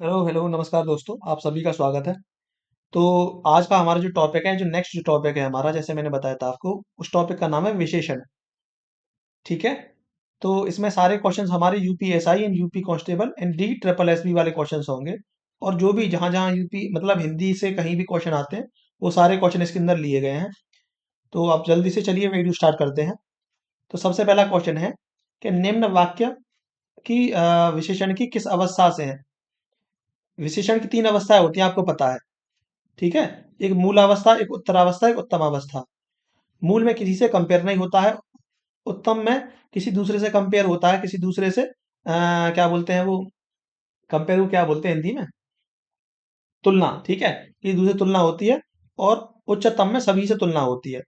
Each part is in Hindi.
हेलो हेलो नमस्कार दोस्तों, आप सभी का स्वागत है। तो आज का हमारा जो टॉपिक है, जो नेक्स्ट जो टॉपिक है हमारा, जैसे मैंने बताया था आपको, उस टॉपिक का नाम है विशेषण। ठीक है। तो इसमें सारे क्वेश्चंस हमारे UPSI and UP constable and D triple SB वाले क्वेश्चंस होंगे। और जो भी जहां जहां यूपी मतलब हिंदी से कहीं भी क्वेश्चन आते हैं, वो सारे क्वेश्चन इसके अंदर लिए गए हैं। तो आप जल्दी से चलिए वीडियो स्टार्ट करते हैं। तो सबसे पहला क्वेश्चन है कि निम्न वाक्य की विशेषण की किस अवस्था से है। विशेषण की तीन अवस्थाएं होती हैं, आपको पता है। ठीक है। एक मूलावस्था, एक उत्तरावस्था, एक उत्तमावस्था। मूल में किसी से कंपेयर नहीं होता है। उत्तम में किसी दूसरे से कंपेयर होता है, किसी दूसरे से क्या बोलते हैं वो, कंपेयर को क्या बोलते हैं हिंदी में, तुलना। ठीक है, किसी दूसरे से तुलना होती है। और उच्चतम में सभी से तुलना होती है।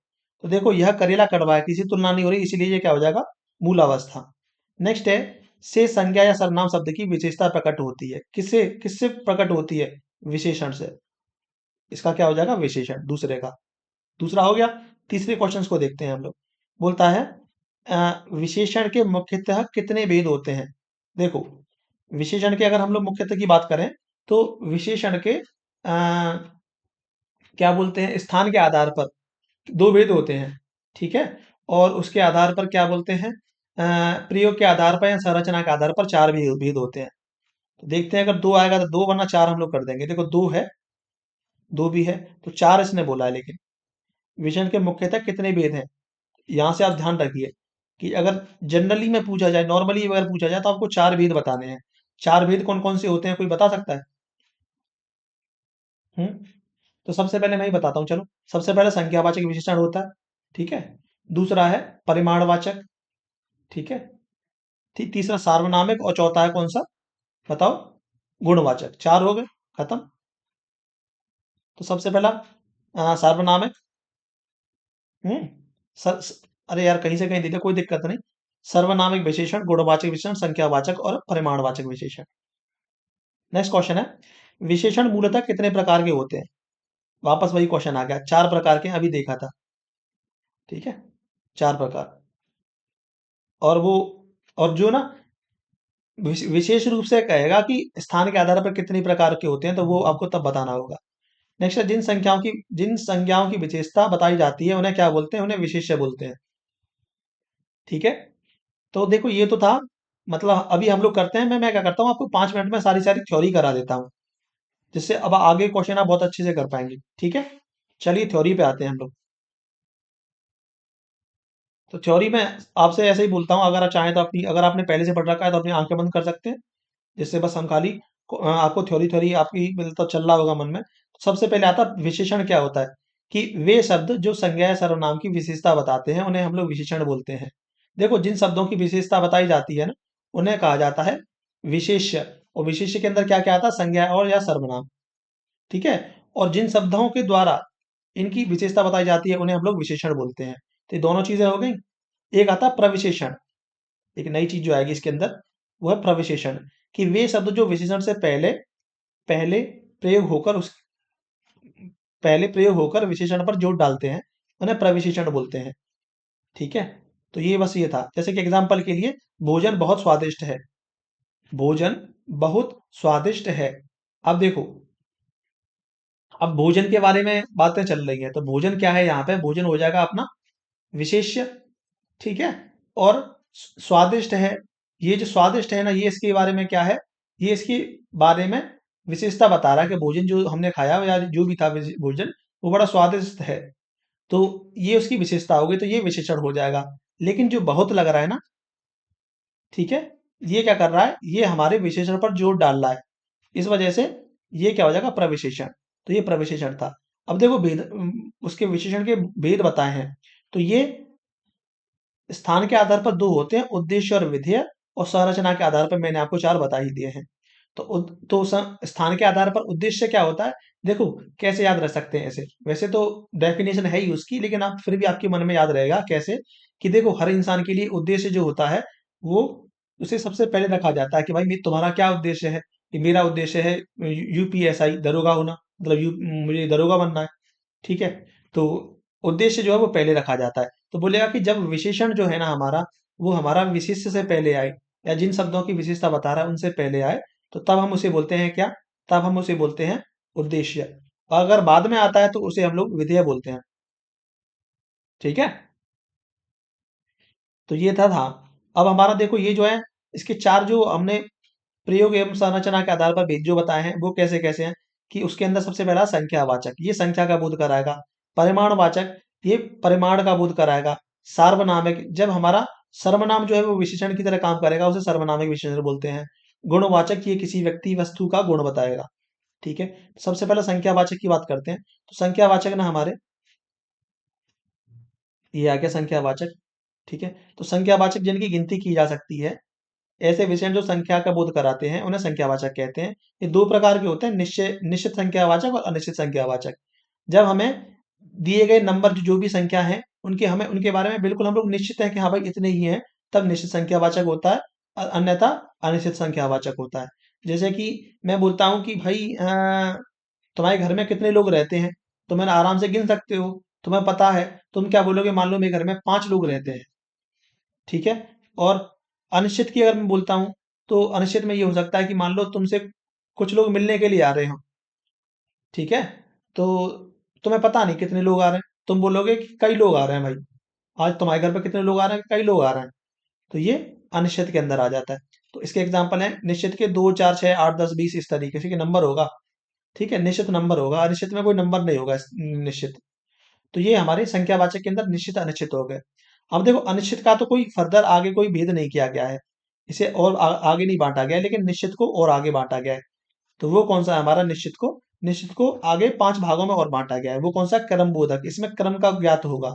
तो देखो, यह करेला कड़वा है, किसी तुलना नहीं हो रही, इसीलिए ये क्या हो जाएगा, मूलावस्था। नेक्स्ट है, से संज्ञा या सर्वनाम शब्द की विशेषता प्रकट होती है। किससे किससे प्रकट होती है, विशेषण से। इसका क्या हो जाएगा, विशेषण दूसरे का। दूसरा हो गया। तीसरे क्वेश्चन को देखते हैं हम लोग। बोलता है विशेषण के मुख्यतः कितने भेद होते हैं। देखो, विशेषण के अगर हम लोग मुख्यतः की बात करें, तो विशेषण के क्या बोलते हैं, स्थान के आधार पर दो भेद होते हैं। ठीक है। और उसके आधार पर क्या बोलते हैं, प्रयोग के आधार पर या संरचना के आधार पर चार भेद भेद होते हैं। तो देखते हैं, अगर दो आएगा तो दो, वरना चार हम लोग कर देंगे। देखो, दो है, दो भी है, तो चार इसने बोला है। लेकिन विषण के मुख्यतः कितने भेद हैं, यहां से आप ध्यान रखिए कि अगर जनरली में पूछा जाए, नॉर्मली अगर पूछा जाए, तो आपको चार भेद बताने हैं। चार भेद कौन कौन से होते हैं, कोई बता सकता है। हम्म तो सबसे पहले मैं ही बताता हूँ, चलो। सबसे पहले संख्यावाचक विशेषण होता है। ठीक है। दूसरा है परिमाणवाचक। ठीक है। तीसरा सार्वनामिक, और चौथा है कौन सा, बताओ, गुणवाचक। चार हो गए, खत्म। तो सबसे पहला सार्वनामिक। हम्म अरे यार, कहीं से कहीं दे दिया, कोई दिक्कत नहीं। सर्वनामिक विशेषण, गुणवाचक विशेषण, संख्यावाचक और परिमाणवाचक विशेषण। नेक्स्ट क्वेश्चन है, विशेषण मूलतः कितने प्रकार के होते हैं। वापस वही क्वेश्चन आ गया, चार प्रकार के, अभी देखा था। ठीक है, चार प्रकार। और वो, और जो ना विशेष रूप से कहेगा कि स्थान के आधार पर कितनी प्रकार के होते हैं, तो वो आपको तब बताना होगा। नेक्स्ट है, जिन संज्ञाओं की विशेषता बताई जाती है, उन्हें क्या बोलते हैं, उन्हें विशेष्य बोलते हैं। ठीक है। तो देखो, ये तो था, मतलब अभी हम लोग करते हैं, मैं क्या करता हूँ, आपको 5 मिनट में सारी सारी थ्योरी करा देता हूँ, जिससे अब आगे क्वेश्चन आप बहुत अच्छे से कर पाएंगे। ठीक है। चलिए थ्योरी पे आते हैं हम लोग। तो थ्योरी में आपसे ऐसे ही बोलता हूँ, अगर आप चाहें तो अपनी, अगर आपने पहले से पढ़ रखा है तो अपनी आंखें बंद कर सकते हैं, जिससे बस हम खाली आपको थ्योरी थ्योरी आपकी मतलब चल रहा होगा मन में। तो सबसे पहले आता है विशेषण क्या होता है, कि वे शब्द जो संज्ञा या सर्वनाम की विशेषता बताते हैं, उन्हें हम लोग विशेषण बोलते हैं। देखो, जिन शब्दों की विशेषता बताई जाती है ना, उन्हें कहा जाता है विशेष्य। और विशेष्य के अंदर क्या क्या आता है, संज्ञा और या सर्वनाम। ठीक है। और जिन शब्दों के द्वारा इनकी विशेषता बताई जाती है, उन्हें हम लोग विशेषण बोलते हैं। तो ये दोनों चीजें हो गई। एक आता है प्रविशेषण। एक नई चीज जो आएगी इसके अंदर, वो है प्रविशेषण। कि वे शब्द जो विशेषण से पहले पहले प्रयोग होकर उस पहले प्रयोग होकर विशेषण पर जोर डालते हैं, उन्हें प्रविशेषण बोलते हैं। ठीक है। तो ये बस ये था, जैसे कि एग्जाम्पल के लिए, भोजन बहुत स्वादिष्ट है। भोजन बहुत स्वादिष्ट है। अब देखो, अब भोजन के बारे में बातें चल रही है, तो भोजन क्या है, यहाँ पे भोजन हो जाएगा अपना विशेष्य। ठीक है। और स्वादिष्ट है, ये जो स्वादिष्ट है ना, ये इसके बारे में क्या है, ये इसके बारे में विशेषता बता रहा है कि भोजन जो हमने खाया या जो भी था भोजन, वो बड़ा स्वादिष्ट है। तो ये उसकी विशेषता हो गई, तो ये विशेषण हो जाएगा। लेकिन जो बहुत लग रहा है ना, ठीक है, ये क्या कर रहा है, ये हमारे विशेषण पर जोर डाल रहा है। इस वजह से ये क्या हो जाएगा, प्रविशेषण। तो ये प्रविशेषण था। अब देखो भेद, उसके विशेषण के भेद बताए हैं। तो ये स्थान के आधार पर दो होते हैं, उद्देश्य और विधेय। और संरचना के आधार पर मैंने आपको चार बता ही दिए हैं। तो स्थान के आधार पर उद्देश्य क्या होता है, देखो कैसे याद रख सकते हैं ऐसे, वैसे तो डेफिनेशन है ही उसकी, लेकिन आप फिर भी आपके मन में याद रहेगा कैसे, कि देखो हर इंसान के लिए उद्देश्य जो होता है, वो उसे सबसे पहले रखा जाता है कि भाई तुम्हारा क्या उद्देश्य है। कि मेरा उद्देश्य है यूपीएसआई दरोगा होना, मतलब मुझे दरोगा बनना है। ठीक है। तो उद्देश्य जो है वो पहले रखा जाता है। तो बोलेगा कि जब विशेषण जो है ना हमारा, वो हमारा विशिष्ट से पहले आए, या जिन शब्दों की विशेषता बता रहा है उनसे पहले आए, तो तब हम उसे बोलते हैं क्या, तब हम उसे बोलते हैं उद्देश्य। अगर बाद में आता है तो उसे हम लोग विधेय बोलते हैं। ठीक है, तो ये था। अब हमारा देखो ये जो है, इसके चार जो हमने प्रयोग एवं संरचना के आधार पर भेद जो बताए हैं वो कैसे कैसे हैं, कि उसके अंदर सबसे पहला संख्यावाचक, ये संख्या का बोध कराएगा। परिमाणवाचक, ये परिमाण का बोध कराएगा। सार्वनामिक, जब हमारा सर्वनाम जो है वो विशेषण की तरह काम करेगा, उसे सर्वनामिक विशेषण बोलते हैं। गुणवाचक, ये किसी व्यक्ति वस्तु का गुण बताएगा। ठीक है, सबसे पहले संख्यावाचक की बात करते हैं। तो संख्यावाचक ना हमारे, ये आ गया संख्यावाचक। ठीक है, तो संख्यावाचक जिनकी गिनती की जा सकती है, ऐसे विषय जो संख्या का बोध कराते हैं उन्हें संख्यावाचक कहते हैं। ये दो प्रकार के होते हैं, निश्चित निश्चित संख्यावाचक और अनिश्चित संख्यावाचक। जब हमें दिए गए नंबर जो भी संख्या है उनके हमें उनके बारे में बिल्कुल हम लोग निश्चित है कि हाँ भाई इतने ही हैं, तब निश्चित संख्यावाचक होता है। अन्यथा अनिश्चित संख्यावाचक होता है। जैसे कि मैं बोलता हूँ कि भाई तुम्हारे घर में कितने लोग रहते हैं, तो मैंने आराम से गिन सकते हो, तुम्हें पता है। तुम क्या बोलोगे, मान लो मेरे घर में 5 लोग रहते हैं। ठीक है, और अनिश्चित की अगर मैं बोलता हूँ, तो अनिश्चित में ये हो सकता है कि मान लो तुमसे कुछ लोग मिलने के लिए आ रहे हो। ठीक है, तो तुम्हें पता नहीं कितने लोग आ रहे हैं, तुम बोलोगे कि कई लोग आ रहे हैं भाई, आज तुम्हारे घर पे कितने लोग आ रहे हैं, कई लोग आ रहे हैं। तो ये अनिश्चित के अंदर आ जाता है। तो इसके एग्जाम्पल है निश्चित के 2 4 6 8 10 20, इस तरीके से कि नंबर होगा। ठीक है, निश्चित नंबर होगा, अनिश्चित में कोई नंबर नहीं होगा निश्चित। तो ये हमारे संख्यावाचक के अंदर निश्चित अनिश्चित हो गए। अब देखो अनिश्चित का तो कोई फर्दर आगे कोई भेद नहीं किया गया है, इसे और आगे नहीं बांटा गया है, लेकिन निश्चित को और आगे बांटा गया है। तो वो कौन सा है हमारा, निश्चित को आगे 5 भागों में और बांटा गया है। वो कौन सा, क्रम बोधक, इसमें क्रम का ज्ञात होगा।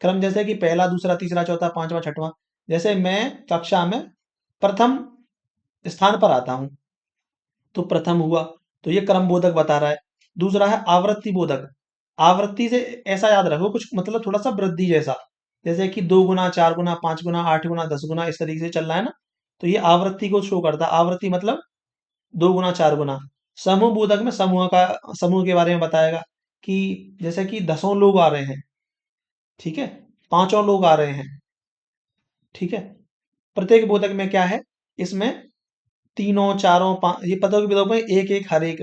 क्रम जैसे कि पहला दूसरा तीसरा चौथा पांचवा छठवां। जैसे मैं कक्षा में प्रथम स्थान पर आता हूं, तो प्रथम हुआ, तो ये क्रम बोधक बता रहा है। दूसरा है आवृत्ति बोधक। आवृत्ति से ऐसा याद रखो कुछ मतलब थोड़ा सा वृद्धि जैसा, जैसे कि 2 गुना 4 गुना 5 गुना 8 गुना 10 गुना इस तरीके से चल रहा है ना, तो ये आवृत्ति को शो करता है। आवृत्ति मतलब 2 गुना 4 गुना। समूह बोधक में समूह के बारे में बताएगा, कि जैसे कि 10 लोग आ रहे हैं। ठीक है, 5 लोग आ रहे हैं। ठीक है, प्रत्येक बोधक में क्या है, इसमें तीनों चारों पांच, ये पदों के बोधक में एक एक हर एक।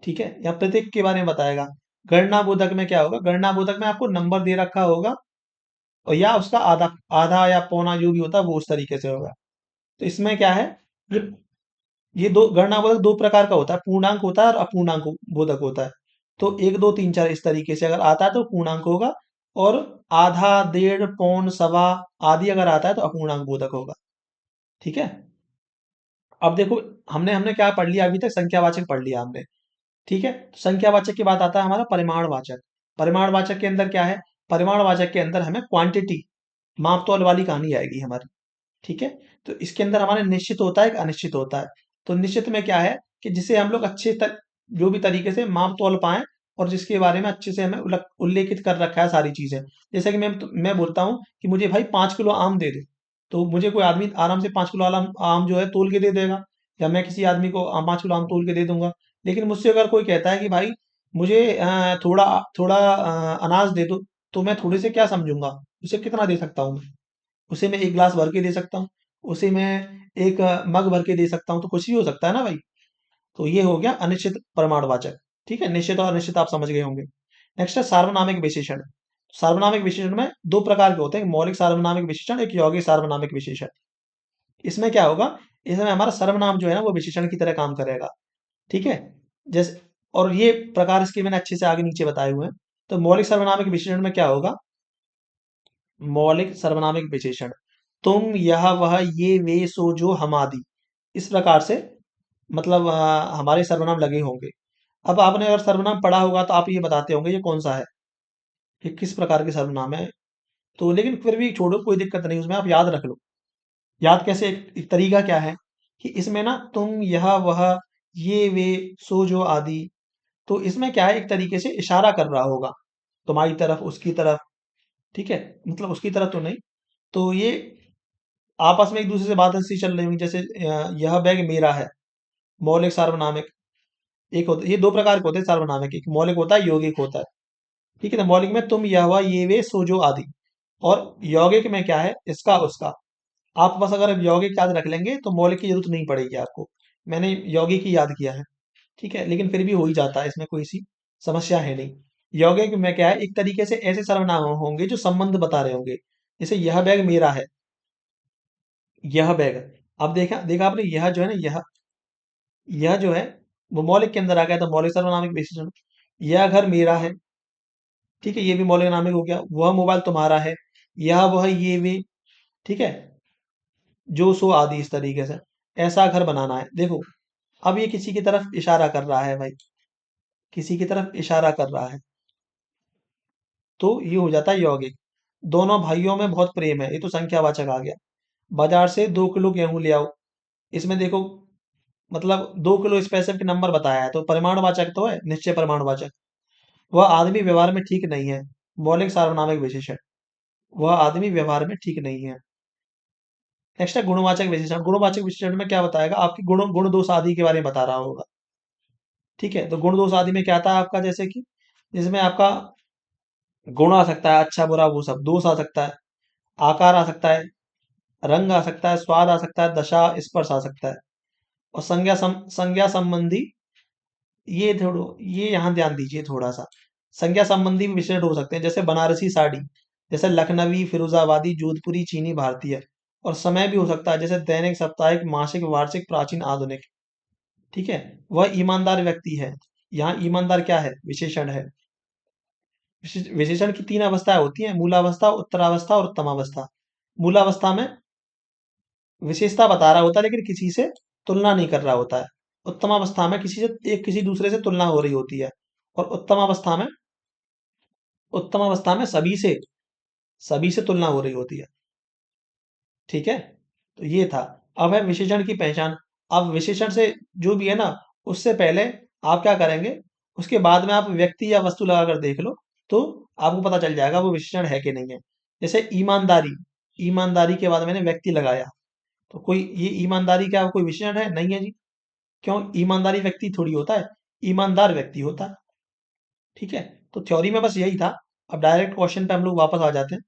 ठीक है, या प्रत्येक के बारे में बताएगा। गणना बोधक में क्या होगा, गणना बोधक में आपको नंबर दे रखा होगा, और या उसका आधा आधा या पौना जो भी होता है वो उस तरीके से होगा। तो इसमें क्या है, ये ये दो गणना बोधक दो प्रकार का होता है, पूर्णांक होता है और अपूर्णांक बोधक होता है। तो 1 2 3 4 इस तरीके से अगर आता है तो पूर्णांक होगा, और आधा डेढ़ पौन सवा आदि अगर आता है तो अपूर्णांक बोधक होगा। ठीक है, अब देखो हमने हमने क्या पढ़ लिया अभी तक, संख्यावाचक पढ़ लिया हमने। ठीक है, तो संख्यावाचक की बात आता है हमारा परिमाणवाचक। परिमाणवाचक के अंदर क्या है, परिमाणवाचक के अंदर हमें क्वांटिटी, माप तौल वाली कहानी आएगी हमारी। ठीक है, तो इसके अंदर हमारे निश्चित होता है, एक अनिश्चित होता है। तो निश्चित में क्या है, कि जिसे हम लोग जो भी तरीके से माप तौल पाए, और जिसके बारे में अच्छे से हमें उल्लेखित कर रखा है सारी चीजें। जैसे कि मैं बोलता हूँ कि मुझे भाई 5 किलो आम दे दो, तो मुझे कोई आदमी आराम से 5 किलो आम आम जो है तोल के दे देगा, या मैं किसी आदमी को 5 किलो आम तोल के दे दूंगा। लेकिन मुझसे अगर कोई कहता है कि भाई मुझे थोड़ा थोड़ा अनाज दे दो, तो मैं थोड़े से क्या समझूंगा, उसे कितना दे सकता हूँ मैं, उसे मैं एक गिलास भर के दे सकता हूँ, उसे मैं एक मग भर के दे सकता हूँ, तो कुछ भी हो सकता है ना भाई। तो ये हो गया अनिश्चित प्रमाणवाचक। ठीक है, निश्चित और अनिश्चित आप समझ गए होंगे। नेक्स्ट है सार्वनामिक विशेषण। सार्वनामिक विशेषण में दो प्रकार के होते हैं, एक मौलिक सार्वनामिक विशेषण, एक यौगिक सार्वनामिक विशेषण। इसमें क्या होगा, इसमें हमारा सर्वनाम जो है ना वो विशेषण की तरह काम करेगा। ठीक है, जैसे, और ये प्रकार इसके मैंने अच्छे से आगे नीचे बताए हुए हैं। तो मौलिक सर्वनामिक विशेषण में क्या होगा, मौलिक सर्वनामिक विशेषण, तुम यह वह ये वे सो जो हम आदि, इस प्रकार से मतलब हमारे सर्वनाम लगे होंगे। अब आपने अगर सर्वनाम पढ़ा होगा तो आप ये बताते होंगे ये कौन सा है, ये किस प्रकार के सर्वनाम है। तो लेकिन फिर भी छोड़ो, कोई दिक्कत नहीं, उसमें आप याद रख लो। याद कैसे, एक तरीका क्या है, कि इसमें ना तुम यह वह ये वे सो जो आदि, तो इसमें क्या है, एक तरीके से इशारा कर रहा होगा तुम्हारी तरफ उसकी तरफ। ठीक है, मतलब उसकी तरफ तो नहीं, तो ये आपस में एक दूसरे से बात ऐसी चल रही होंगी, जैसे यह बैग मेरा है। मौलिक सार्वनामिक एक होता, ये दो प्रकार के होते हैं सार्वनामिक, एक मौलिक होता है, यौगिक होता है। ठीक है ना, मौलिक में तुम यह वह ये वे सो जो आदि, और यौगिक में क्या है, इसका उसका। आप बस अगर यौगिक याद रख लेंगे तो मौलिक की जरूरत नहीं पड़ेगी आपको। मैंने यौगिक ही याद किया है। ठीक है, लेकिन फिर भी हो ही जाता है, इसमें कोई सी समस्या है नहीं। यौगिक में क्या है, एक तरीके से ऐसे सर्वनाम होंगे जो संबंध बता रहे होंगे। जैसे यह बैग मेरा है, यह बैग। अब देखा देखा आपने, यह जो है ना, यह जो है वो मौलिक के अंदर आ गया, तो मौलिक सर्वनामिक विशेषण। यह घर मेरा है, ठीक है, ये भी मौलिक नामिक हो गया। वह मोबाइल तुम्हारा है, यह वह ये वे, ठीक है, जो सो आदि, इस तरीके से ऐसा घर बनाना है। देखो, अब ये किसी की तरफ इशारा कर रहा है भाई, किसी की तरफ इशारा कर रहा है, तो ये हो जाता है यौगिक। दोनों भाइयों में बहुत प्रेम है, ये तो संख्यावाचक आ गया। बाजार से 2 किलो गेहूं ले आओ, इसमें देखो, मतलब 2 किलो स्पेसिफिक नंबर बताया है, तो परिमाणवाचक तो है, निश्चय परिमाणवाचक। वह आदमी व्यवहार में ठीक नहीं है, मौलिक सार्वनामिक विशेषण। वह आदमी व्यवहार में ठीक नहीं है। नेक्स्ट है गुणवाचक विशेषण। गुणवाचक विशेषण में क्या बताएगा, आपकी गुण दोष आदि के बारे में बता रहा होगा। ठीक है, तो गुण दोष आदि में क्या आता है आपका, जैसे कि जिसमें आपका गुण आ सकता है, अच्छा बुरा वो सब। दोष आ सकता है, आकार आ सकता है, रंग आ सकता है, स्वाद आ सकता है, दशा स्पर्श आ सकता है। और संज्ञा संबंधी, ये यहाँ ध्यान दीजिए थोड़ा सा। संज्ञा संबंधी भी विशेषण हो सकते हैं, जैसे बनारसी साड़ी, जैसे लखनवी, फिरोजाबादी, जोधपुरी, चीनी, भारतीय। और समय भी हो सकता है, जैसे दैनिक, साप्ताहिक, मासिक, वार्षिक, प्राचीन, आधुनिक। ठीक है, वह ईमानदार व्यक्ति है। यहाँ ईमानदार क्या है, विशेषण है। विशेषण की 3 अवस्थाएं होती हैं, मूलावस्था, उत्तरावस्था और उत्तमावस्था। मूलावस्था में विशेषता बता रहा होता है, लेकिन किसी से तुलना नहीं कर रहा होता है। उत्तमावस्था में किसी दूसरे से तुलना हो रही होती है। और उत्तमावस्था में सभी से तुलना हो रही होती है। ठीक है, तो ये था। अब है विशेषण की पहचान। अब विशेषण से जो भी है ना, उससे पहले आप क्या करेंगे, उसके बाद में आप व्यक्ति या वस्तु लगाकर देख लो, तो आपको पता चल जाएगा वो विशेषण है कि नहीं है। जैसे ईमानदारी, ईमानदारी के बाद मैंने व्यक्ति लगाया, तो कोई ये ईमानदारी क्या कोई विशेषण है, नहीं है जी। क्यों, ईमानदारी व्यक्ति थोड़ी होता है, ईमानदार व्यक्ति होता है। ठीक है, तो थ्योरी में बस यही था। अब डायरेक्ट क्वेश्चन पे हम लोग वापस आ जाते हैं।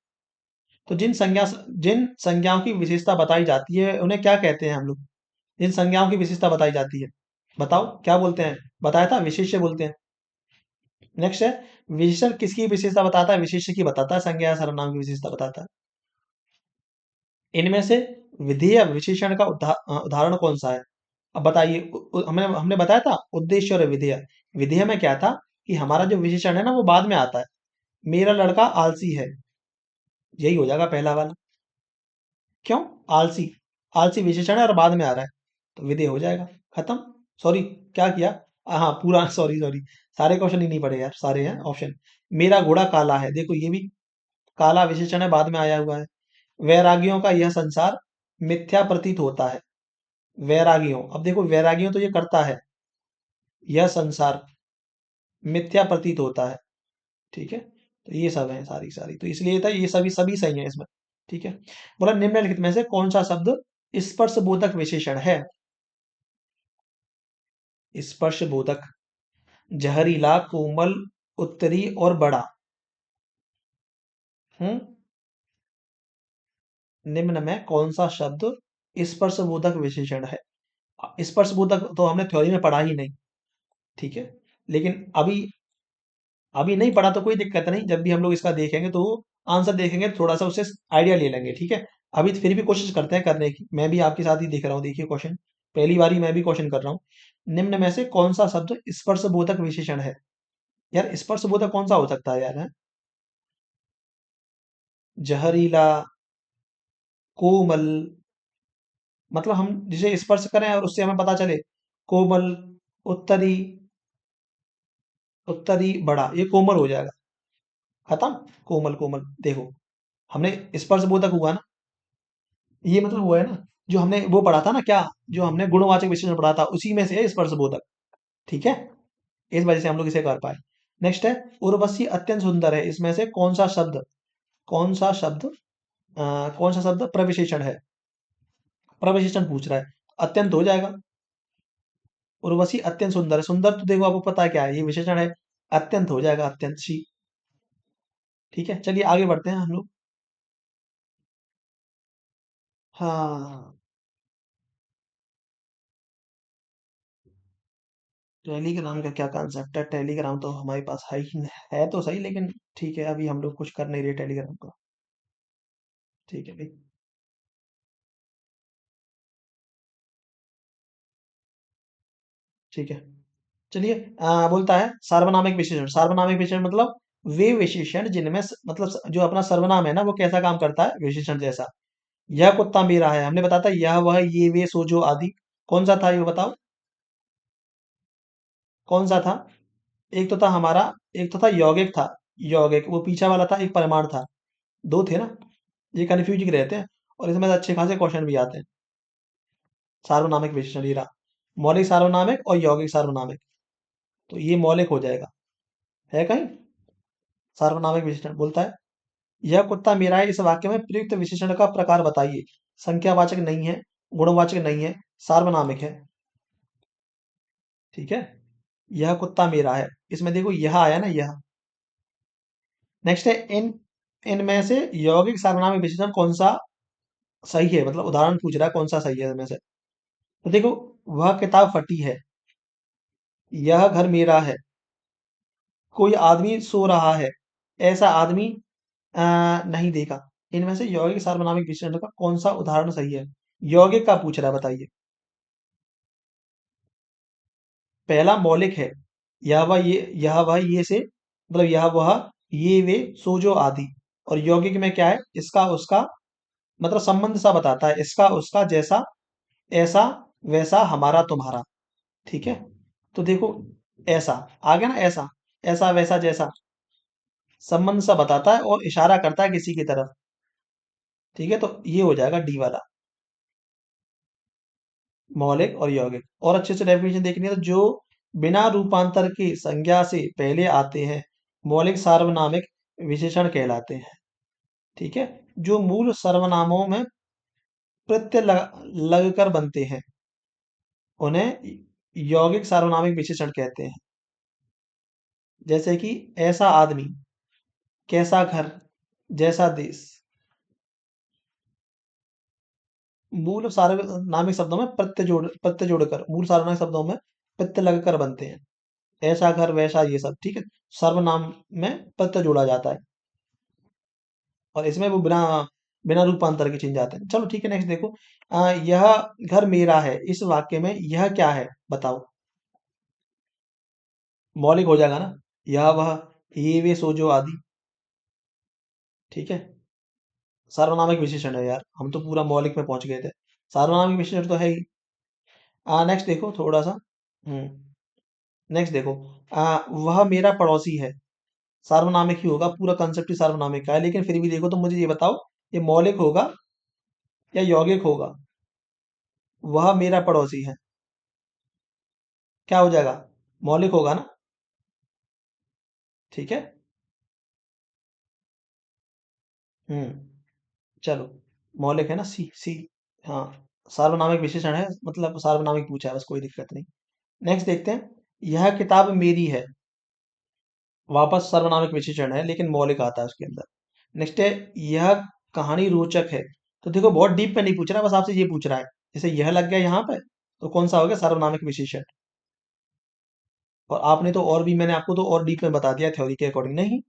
तो जिन संज्ञाओं की विशेषता बताई जाती है उन्हें क्या कहते हैं हम लोग, जिन संज्ञाओं की विशेषता बताई जाती है, बताओ क्या बोलते हैं। बताया था, विशेष्य बोलते हैं। नेक्स्ट है, विशेषण किसकी विशेषता बताता है, विशेष्य की बताता है, संज्ञा या सर्वनाम की विशेषता बताता है। इनमें से विधेय विशेषण का उदाहरण कौन सा है। अब बताइए, हमने हमने बताया था उद्देश्य और विधेय। विधेय में क्या था कि हमारा जो विशेषण है ना वो बाद में आता है। मेरा लड़का आलसी है, यही हो जाएगा पहला वाला। क्यों, आलसी, आलसी विशेषण है और बाद में आ रहा है, तो विधेय हो जाएगा। खत्म। सॉरी, क्या किया, हाँ पूरा, सॉरी सॉरी, सारे क्वेश्चन ही नहीं पढ़े यार, सारे हैं ऑप्शन। मेरा घोड़ा काला है, देखो ये भी काला विशेषण है, बाद में आया हुआ है। वैरागियों का यह संसार मिथ्या प्रतीत होता है। वैरागियों, अब देखो वैरागियों तो ये करता है, यह संसार मिथ्या प्रतीत होता है। ठीक है, तो ये सब है सारी सारी, तो इसलिए था ये सभी सभी सही है इसमें। ठीक है, बोला निम्नलिखित में से कौन सा शब्द स्पर्श बोधक विशेषण है। स्पर्श बोधक, जहरीला, कोमल, उत्तरी और बड़ा। हम्म, निम्न में कौन सा शब्द स्पर्श बोधक विशेषण है। स्पर्श बोधक तो हमने थ्योरी में पढ़ा ही नहीं। ठीक है, लेकिन अभी अभी नहीं पढ़ा तो कोई दिक्कत नहीं, जब भी हम लोग इसका देखेंगे तो आंसर देखेंगे तो थोड़ा सा उससे आइडिया ले लेंगे। ठीक है, अभी फिर भी कोशिश करते हैं करने की, मैं भी आपके साथ ही देख रहा हूँ, देखिए क्वेश्चन, पहली बारी मैं भी क्वेश्चन कर रहा हूँ। निम्न में से कौन सा शब्द स्पर्श बोधक विशेषण है। यार स्पर्श बोधक कौन सा हो सकता है यार, है? जहरीला, कोमल, मतलब हम जिसे स्पर्श करें और उससे हमें पता चले, कोमल, उत्तरी, उत्तरी बड़ा, ये कोमल हो जाएगा। खत्म, कोमल कोमल। देखो, हमने स्पर्श बोधक हुआ ना, ये मतलब वो है ना, जो हमने वो पढ़ा था ना, क्या जो हमने गुणवाचक विशेषण पढ़ा था उसी में से है स्पर्श बोधक। ठीक है, इस वजह से हम लोग इसे कर पाए। नेक्स्ट है, उर्वशी अत्यंत सुंदर है, इसमें से कौन सा शब्द प्रविशेषण है। प्रविशेषण पूछ रहा है, अत्यंत हो जाएगा। उर्वशी अत्यंत सुंदर है, सुंदर तो देखो आपको पता है क्या है, ये विशेषण है, अत्यंत हो जाएगा, अत्यंत शी। ठीक है, चलिए आगे बढ़ते हैं हम लोग। हाँ, टेलीग्राम का क्या कॉन्सेप्ट है? टेलीग्राम तो हमारे पास है तो सही, लेकिन ठीक है, अभी हम लोग कुछ कर नहीं रहे टेलीग्राम का। ठीक है भाई। ठीक है, चलिए। बोलता है सार्वनामिक विशेषण। सार्वनामिक विशेषण मतलब वे विशेषण जिनमें मतलब जो अपना सर्वनाम है ना, वो कैसा काम करता है विशेषण जैसा। यह कुत्ता मेरा है, हमने बताया था यह वह ये वे सो जो आदि। कौन सा था ये बताओ? कौन सा था? एक तो था हमारा, एक तो था यौगिक था। यौगिक वो पीछे वाला था, एक परिमाण था। दो थे ना, ये कन्फ्यूजिंग रहते हैं। और इसमें अच्छे खासे क्वेश्चन भी आते हैं। सार्वनामिक विशेषण ये रहा, मौलिक सार्वनामिक और यौगिक सार्वनामिक। तो ये मौलिक हो जाएगा, है कहीं। सार्वनामिक विशेषण बोलता है यह कुत्ता मेरा है, इस वाक्य में प्रयुक्त विशेषण का प्रकार बताइए। संख्यावाचक नहीं है, गुणवाचक नहीं है, सार्वनामिक है। ठीक है, यह कुत्ता मेरा है, इसमें देखो यह आया ना, यह। नेक्स्ट है इन इनमें से यौगिक सार्वनामिक विशेषण कौन सा सही है, मतलब उदाहरण पूछ रहा है कौन सा सही है इनमें से। तो देखो, वह किताब फटी है, यह घर मेरा है, कोई आदमी सो रहा है, ऐसा आदमी नहीं देखा। इनमें से यौगिक सार्वनामिक विशेषण का कौन सा उदाहरण सही है? यौगिक का पूछ रहा है, बताइए। पहला मौलिक है, यह वह ये से, मतलब यह वह ये वे सो जो आदि। और यौगिक में क्या है? इसका उसका, मतलब संबंध सा बताता है, इसका उसका, जैसा ऐसा वैसा हमारा तुम्हारा। ठीक है, तो देखो ऐसा आ गया ना, ऐसा ऐसा वैसा जैसा, संबंध सा बताता है और इशारा करता है किसी की तरफ। ठीक है, तो ये हो जाएगा डी वाला, मौलिक और यौगिक। और अच्छे से डेफिनेशन देखनी है तो जो बिना रूपांतर के संज्ञा से पहले आते हैं मौलिक सार्वनामिक विशेषण कहलाते हैं। ठीक है, जो मूल सर्वनामों में प्रत्यय लगकर बनते हैं उन्हें यौगिक सार्वनामिक विशेषण कहते हैं। जैसे कि ऐसा आदमी, कैसा घर, जैसा देश। मूल सार्वनामिक शब्दों में प्रत्यय जोड़कर, मूल सार्वनामिक शब्दों में प्रत्यय लगकर बनते हैं। ऐसा घर वैसा ये सब, ठीक है, सर्वनाम में प्रत्यय जोड़ा जाता है। और इसमें वो बिना बिना रूपांतर के चिन्ह जाते हैं। चलो ठीक है, नेक्स्ट देखो। यह घर मेरा है, इस वाक्य में यह क्या है बताओ? मौलिक हो जाएगा ना, यह वह ये वे सो जो आदि। ठीक है, सार्वनामिक विशेषण है यार, हम तो पूरा मौलिक में पहुंच गए थे। सार्वनामिक विशेषण तो है ही। नेक्स्ट देखो थोड़ा सा। नेक्स्ट देखो, वह मेरा पड़ोसी है। सार्वनामिक ही होगा, पूरा कंसेप्ट ही सार्वनामिक का है, लेकिन फिर भी देखो तो मुझे ये बताओ, ये मौलिक होगा या यौगिक होगा? वह मेरा पड़ोसी है, क्या हो जाएगा? मौलिक होगा ना। ठीक है। हम्म, चलो, मौलिक है ना, सी सी। हाँ, सार्वनामिक विशेषण है, मतलब सार्वनामिक पूछा है, बस कोई दिक्कत नहीं। नेक्स्ट देखते हैं, यह किताब मेरी है। वापस सर्वनामिक विशेषण है, लेकिन मौलिक आता है उसके अंदर। नेक्स्ट है, यह कहानी रोचक है। तो देखो बहुत डीप में नहीं पूछ रहा है, बस आपसे ये पूछ रहा है। जैसे यह लग गया यहाँ पे, तो कौन सा हो गया सार्वनामिक विशेषण। और आपने तो और भी, मैंने आपको तो और डीप में बता दिया थ्योरी के अकॉर्डिंग नहीं।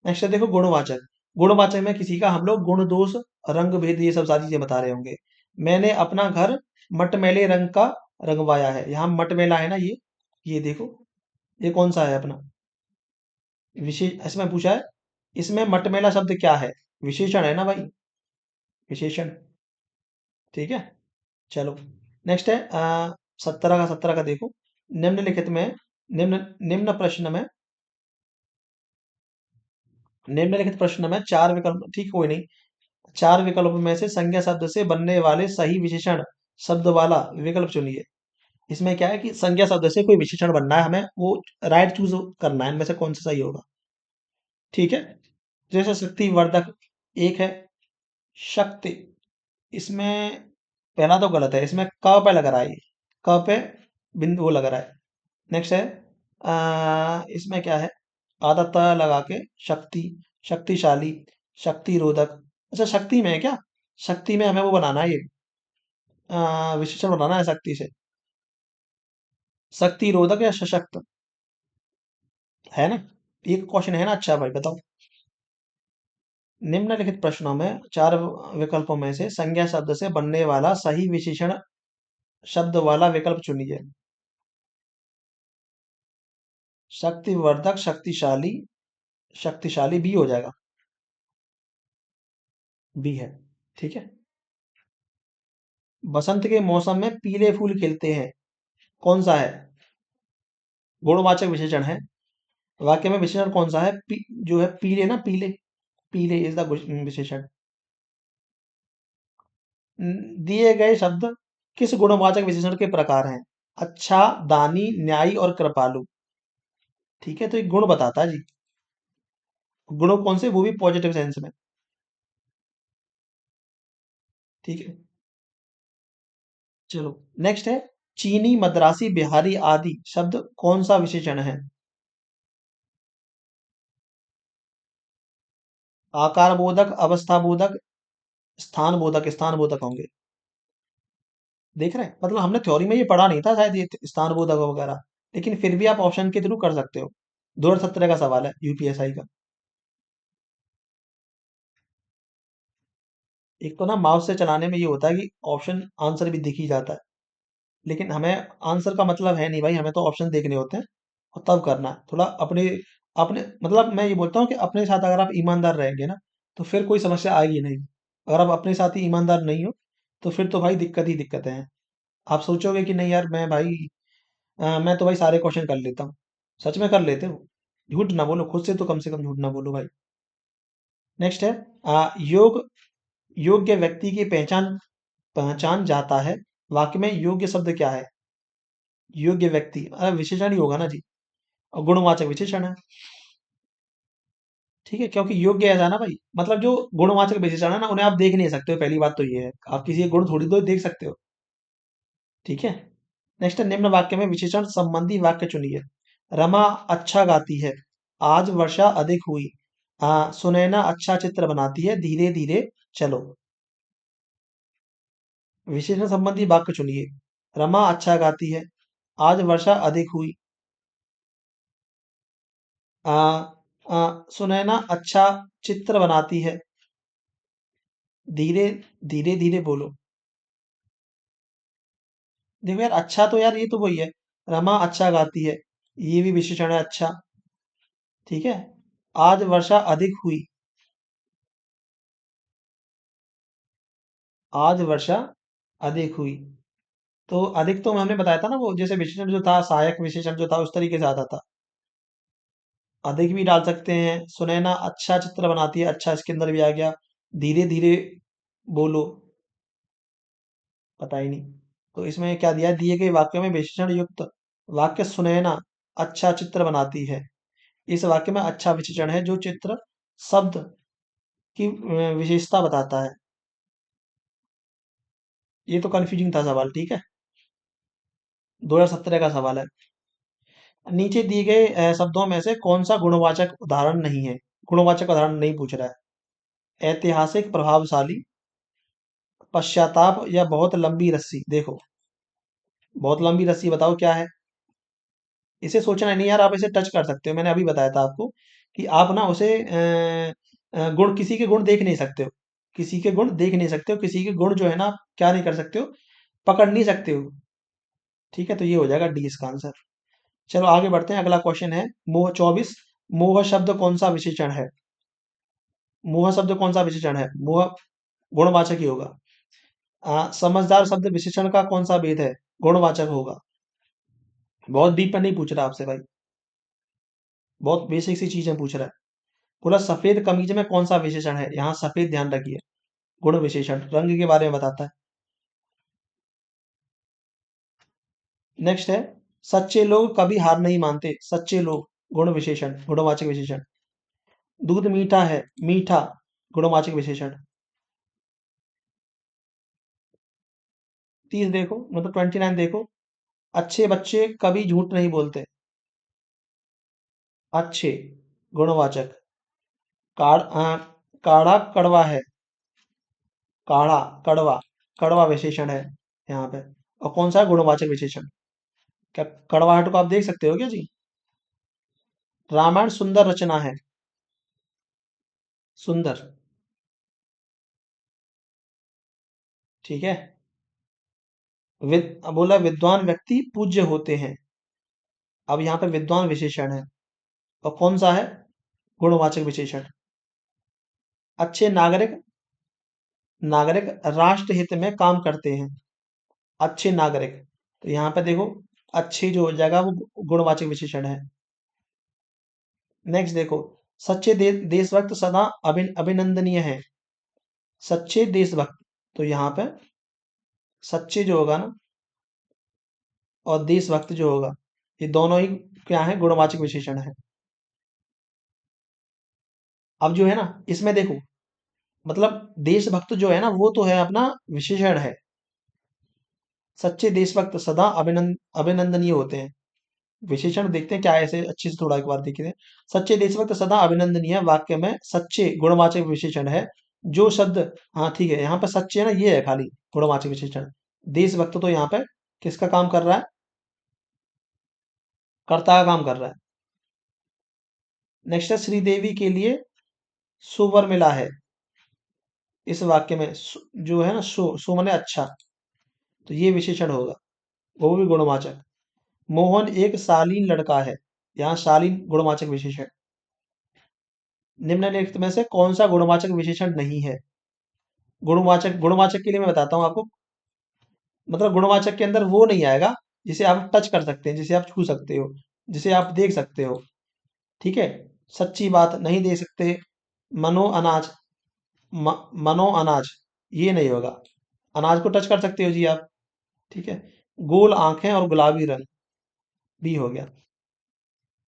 नेक्स्ट है देखो, गुणवाचक। गुणवाचक में किसी का हम लोग गुण दोष रंग भेद ये सब सारी चीजें बता रहे होंगे। मैंने अपना घर मटमैले रंग का रंगवाया है, यहाँ मटमैला है ना ये देखो, ये कौन सा है अपना विशेष, इसमें पूछा है। इसमें मटमैला शब्द क्या है? विशेषण है ना भाई, विशेषण। ठीक है, चलो। नेक्स्ट है 17 का देखो। निम्नलिखित में निम्न निम्न प्रश्न में निम्नलिखित प्रश्न में चार विकल्प, ठीक कोई नहीं, चार विकल्पों में से संज्ञा शब्द से बनने वाले सही विशेषण शब्द वाला विकल्प चुनिए। इसमें क्या है कि संज्ञा शब्द से कोई विशेषण बनना है, हमें वो राइट चूज करना है, इनमें से कौन सा सही होगा। ठीक है, जैसे शक्ति वर्धक एक है, शक्ति, इसमें पहला तो गलत है, इसमें क पे लग रहा है, क पे बिंदु वो लग रहा है। नेक्स्ट है, इसमें क्या है, आदत लगा के शक्ति, शक्तिशाली, शक्ति रोधक। अच्छा, शक्ति में है क्या? शक्ति में हमें वो बनाना है, ये विशेषण बनाना है शक्ति से। शक्तिरोधक या सशक्त, है ना? एक क्वेश्चन है ना, अच्छा भाई बताओ। निम्नलिखित प्रश्नों में चार विकल्पों में से संज्ञा शब्द से बनने वाला सही विशेषण शब्द वाला विकल्प चुनिए। शक्तिवर्धक, शक्तिशाली, शक्तिशाली बी हो जाएगा। बी है, ठीक है। बसंत के मौसम में पीले फूल खिलते हैं, कौन सा है? गुणवाचक विशेषण है। वाक्य में विशेषण कौन सा है? जो है पीले ना, पीले, पीले इज द विशेषण। दिए गए शब्द किस गुणवाचक विशेषण के प्रकार हैं? अच्छा, दानी, न्यायी और कृपालु। ठीक है, तो एक गुण बताता है जी। गुण कौन से? वो भी पॉजिटिव सेंस में। ठीक है, चलो। नेक्स्ट है, चीनी, मद्रासी, बिहारी आदि शब्द कौन सा विशेषण है? आकार बोधक, अवस्था बोधक, स्थान बोधक। स्थान बोधक होंगे। देख रहे हैं, मतलब हमने थ्योरी में ये पढ़ा नहीं था शायद, ये स्थान बोधक वगैरह। लेकिन फिर भी आप ऑप्शन के थ्रू कर सकते हो। 2017 का सवाल है यूपीएसआई का। एक तो ना माउस से चलाने में ये होता है कि ऑप्शन आंसर भी दिख ही जाता है, लेकिन हमें आंसर का मतलब है नहीं भाई, हमें तो ऑप्शन देखने होते हैं और तब करना है थोड़ा अपने अपने मतलब मैं ये बोलता हूँ कि अपने साथ अगर आप ईमानदार रहेंगे ना, तो फिर कोई समस्या आएगी नहीं। अगर आप अपने साथ ही ईमानदार नहीं हो, तो फिर तो भाई दिक्कत ही दिक्कतें हैं। आप सोचोगे कि नहीं यार, मैं भाई मैं तो भाई सारे क्वेश्चन कर लेता हूँ। सच में कर लेते हो। झूठ ना बोलो, खुद से तो कम से कम झूठ ना बोलो भाई। नेक्स्ट है, योग योग्य व्यक्ति की पहचान पहचान जाता है। वाक्य में योग्य शब्द क्या है? योग्य व्यक्ति, अरे विशेषण ही होगा ना जी, और गुणवाचक विशेषण है। ठीक है, क्योंकि योग्य ऐसा ना भाई, मतलब जो गुणवाचक विशेषण है ना, उन्हें आप देख नहीं सकते हो। पहली बात तो ये है, आप किसी के गुण थोड़ी तो देख सकते हो। ठीक है। नेक्स्ट, निम्न वाक्य में विशेषण संबंधी वाक्य चुनिए। रमा अच्छा गाती है, आज वर्षा अधिक हुई, सुनैना अच्छा चित्र बनाती है, धीरे धीरे चलो। विशेषण संबंधी वाक्य चुनिए। रमा अच्छा गाती है, आज वर्षा अधिक हुई, आ, सुनैना अच्छा चित्र बनाती है, धीरे धीरे धीरे बोलो। देखो यार, अच्छा तो यार ये तो वही है, रमा अच्छा गाती है, ये भी विशेषण है अच्छा। ठीक है। आज वर्षा अधिक हुई, आज वर्षा अधिक हुई, तो अधिक तो हमने बताया था ना, वो जैसे विशेषण जो था, सहायक विशेषण जो था, उस तरीके से आता था। अधिक भी डाल सकते हैं। सुनैना अच्छा चित्र बनाती है, अच्छा इसके अंदर भी आ गया। धीरे धीरे बोलो, पता ही नहीं। तो इसमें क्या दिया है? दिए गए वाक्यों में विशेषण युक्त वाक्य सुनैना अच्छा चित्र बनाती है, इस वाक्य में अच्छा विशेषण है जो चित्र शब्द की विशेषता बताता है। ये तो कंफ्यूजिंग था सवाल, ठीक है। 2017 का सवाल है। नीचे दिए गए शब्दों में से कौन सा गुणवाचक उदाहरण नहीं है? गुणवाचक उदाहरण नहीं पूछ रहा है। ऐतिहासिक, प्रभावशाली, पश्चाताप या बहुत लंबी रस्सी। देखो, बहुत लंबी रस्सी बताओ क्या है? इसे सोचना नहीं यार, आप इसे टच कर सकते हो। मैंने अभी बताया था आपको कि आप ना उसे गुण, किसी के गुण देख नहीं सकते हो। किसी के गुण देख नहीं सकते हो, किसी के गुण जो है ना, आप क्या नहीं कर सकते हो? पकड़ नहीं सकते हो। ठीक है, तो ये हो जाएगा डी इसका आंसर। चलो आगे बढ़ते हैं, अगला क्वेश्चन है मोह 24। मोह शब्द कौन सा विशेषण है? मोह शब्द कौन सा विशेषण है? मोह गुणवाचक ही होगा। समझदार शब्द विशेषण का कौन सा भेद है? गुणवाचक होगा। बहुत डीप में नहीं पूछ रहा आपसे भाई, बहुत बेसिक सी चीजें पूछ रहा है। बोला सफेद कमीज में कौन सा विशेषण है? यहाँ सफेद ध्यान रखिए, गुण विशेषण रंग के बारे में बताता है। नेक्स्ट है, सच्चे लोग कभी हार नहीं मानते। सच्चे लोग, गुण विशेषण, गुणवाचक विशेषण। दूध मीठा है, मीठा, गुणवाचक विशेषण। 30 देखो, मतलब 29 देखो। अच्छे बच्चे कभी झूठ नहीं बोलते, अच्छे, गुणवाचक। काढ़ा कड़वा है, काढ़ा, कड़वा, कड़वा विशेषण है यहाँ पे। और कौन सा है? गुणवाचक विशेषण। क्या कड़वाहट को आप देख सकते हो क्या जी? रामायण सुंदर रचना है। सुंदर। ठीक है। बोला विद्वान व्यक्ति पूज्य होते हैं। अब यहाँ पे विद्वान विशेषण है, और कौन सा है? गुणवाचक विशेषण। अच्छे नागरिक। नागरिक राष्ट्र हित में काम करते हैं। अच्छे नागरिक। तो यहाँ पे देखो, अच्छी जो हो जाएगा वो गुणवाचक विशेषण है। नेक्स्ट देखो, सच्चे देशभक्त सदा अभिनंदनीय है। सच्चे देशभक्त। तो यहाँ पे सच्चे जो होगा ना, और देशभक्त जो होगा, ये दोनों ही क्या है? गुणवाचक विशेषण है। अब जो है ना, इसमें देखो, मतलब देशभक्त जो है ना, वो तो है अपना विशेषण है। सच्चे देशभक्त सदा अभिनंदनीय होते हैं। विशेषण देखते हैं क्या है, ऐसे अच्छे से थोड़ा एक बार देखते हैं। सच्चे देशभक्त सदा अभिनंदनीय वाक्य में सच्चे गुणवाचक विशेषण है। जो शब्द, हाँ ठीक है, यहाँ पे सच्चे ना ये है खाली गुणवाचक विशेषण। देशभक्त तो यहाँ पे किसका काम कर रहा है? कर्ता का काम कर रहा है। नेक्स्ट है, श्रीदेवी के लिए सुवर मिला है। इस वाक्य में जो है ना, सु माने अच्छा, तो ये विशेषण होगा, वो भी गुणवाचक। मोहन एक शालीन लड़का है। यहाँ शालीन गुणवाचक विशेषण। निम्नलिखित में से कौन सा गुणवाचक विशेषण नहीं है? गुणवाचक, गुणवाचक के लिए मैं बताता हूँ आपको। मतलब गुणवाचक के अंदर वो नहीं आएगा जिसे आप टच कर सकते हैं, जिसे आप छू सकते हो, जिसे आप देख सकते हो। ठीक है। सच्ची बात नहीं दे सकते। मनो अनाज। मनो अनाज, ये नहीं होगा। अनाज को टच कर सकते हो जी आप। ठीक है। गोल आंखें और गुलाबी रंग, भी हो गया।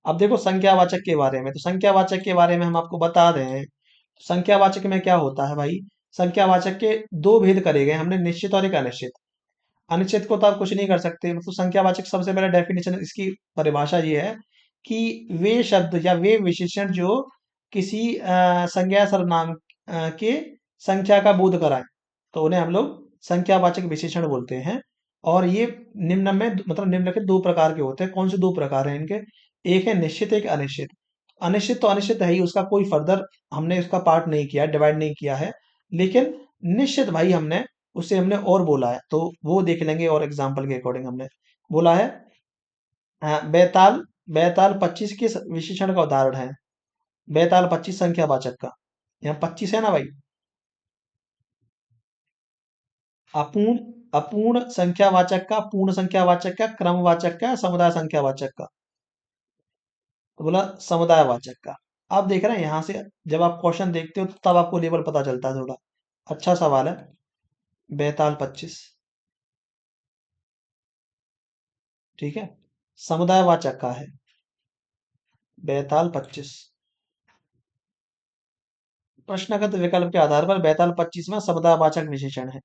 अब देखो संख्यावाचक के बारे में, तो संख्यावाचक के बारे में हम आपको बता रहे हैं। संख्यावाचक में क्या होता है भाई? संख्यावाचक के दो भेद करे गए हमने, निश्चित और एक अनिश्चित। अनिश्चित को तो आप कुछ नहीं कर सकते। मतलब संख्यावाचक सबसे पहले डेफिनेशन, इसकी परिभाषा ये है कि वे शब्द या वे विशेषण जो किसी संज्ञा सर्वनाम के संख्या का बोध कराएं, तो उन्हें हम लोग संख्यावाचक विशेषण बोलते हैं। और ये निम्न में, मतलब निम्नलिखित दो प्रकार के होते हैं। कौन से दो प्रकार हैं इनके? एक है निश्चित, एक अनिश्चित। अनिश्चित तो अनिश्चित है ही, उसका कोई फर्दर हमने उसका पार्ट नहीं किया, डिवाइड नहीं किया है। लेकिन निश्चित भाई हमने, उसे हमने और बोला है, तो वो देख लेंगे और एग्जाम्पल के अकॉर्डिंग हमने बोला है। बेताल। बेताल 25 के विशेषण का उदाहरण है। बेताल 25 संख्यावाचक का। यहाँ 25 है ना भाई। अपूर्ण। अपूर्ण संख्यावाचक का, पूर्ण संख्यावाचक का, क्रमवाचक का, समुदाय संख्यावाचक का। तो बोला समुदायवाचक का। आप देख रहे हैं यहां से, जब आप क्वेश्चन देखते हो तो तब आपको लेवल पता चलता है थोड़ा। अच्छा सवाल है। बेताल 25। ठीक है। समुदायवाचक का है बेताल 25। प्रश्नगत विकल्प के आधार पर बेताल 25 में समुदायवाचक विशेषण है।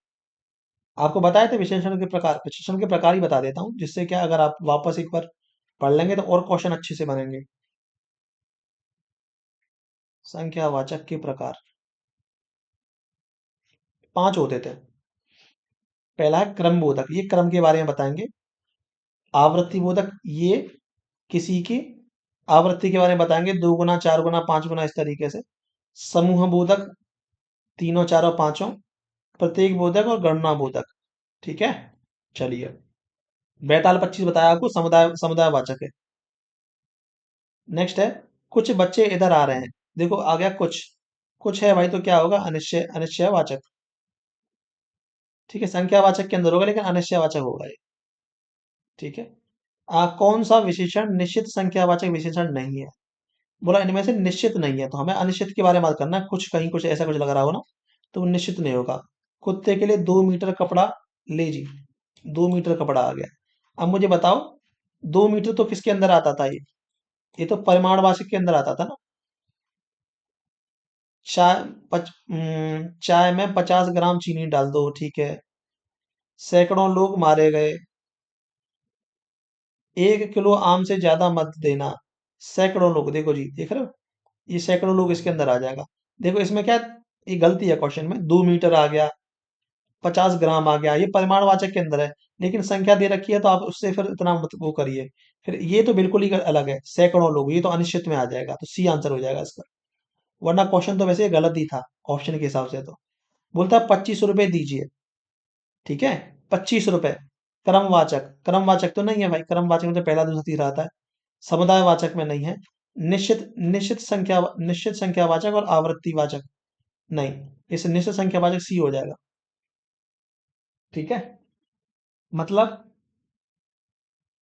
आपको बताए थे विशेषण के प्रकार, विशेषण के प्रकार ही बता देता हूँ, जिससे क्या, अगर आप वापस एक बार पढ़ लेंगे तो और क्वेश्चन अच्छे से बनेंगे। संख्यावाचक के प्रकार 5 होते थे। पहला है क्रम बोधक, ये क्रम के बारे में बताएंगे। आवृत्ति बोधक, ये किसी की आवृत्ति के बारे में बताएंगे, 2 गुना, 4 गुना, 5 गुना, इस तरीके से। समूह बोधक, तीनों, चारों, पांचों। प्रत्येक बोधक और गणना बोधक। ठीक है। चलिए, बेताल 25 बताया आपको, समुदाय समुदायवाचक है। नेक्स्ट है, कुछ बच्चे इधर आ रहे हैं। देखो आ गया कुछ। कुछ है भाई, तो क्या होगा? अनिश्चय, अनिश्चयवाचक। ठीक है, संख्यावाचक के अंदर होगा, लेकिन अनिश्चयवाचक होगा ये। ठीक है। कौन सा विशेषण निश्चित संख्यावाचक विशेषण नहीं है? बोला इनमें से निश्चित नहीं है, तो हमें अनिश्चित के बारे में बात करना है। कुछ कहीं कुछ ऐसा कुछ लग रहा हो ना, तो वो निश्चित नहीं होगा। कुत्ते के लिए 2 मीटर कपड़ा ले जी। 2 मीटर कपड़ा आ गया। अब मुझे बताओ, 2 मीटर तो किसके अंदर आता था? ये तो परिमाणवाचक के अंदर आता था ना। चाय में 50 ग्राम चीनी डाल दो, ठीक है। सैकड़ों लोग मारे गए। 1 किलो आम से ज्यादा मत देना। सैकड़ों लोग, देखो जी, देख रहे हो, ये सैकड़ों लोग इसके अंदर आ जाएगा। देखो इसमें क्या, ये गलती है क्वेश्चन में। 2 मीटर आ गया, 50 ग्राम आ गया, ये परिमाणवाचक के अंदर है। लेकिन संख्या दे रखी है तो आप उससे फिर इतना मत वो करिए। फिर ये तो बिल्कुल ही अलग है, सैकड़ों लोग, ये तो अनिश्चित में आ जाएगा, तो सी आंसर हो जाएगा इसका। वरना क्वेश्चन तो वैसे गलत ही था ऑप्शन के हिसाब से तो। बोलता है 25 रुपए दीजिए, ठीक है, 25 रुपए। क्रमवाचक, क्रमवाचक तो नहीं है भाई, क्रमवाचक में तो पहला दूसरा तीसरा आता है। समुदायवाचक में नहीं है। निश्चित निश्चित संख्यावाचक और आवृत्तिवाचक नहीं। इस निश्चित संख्यावाचक सी हो जाएगा। ठीक है, मतलब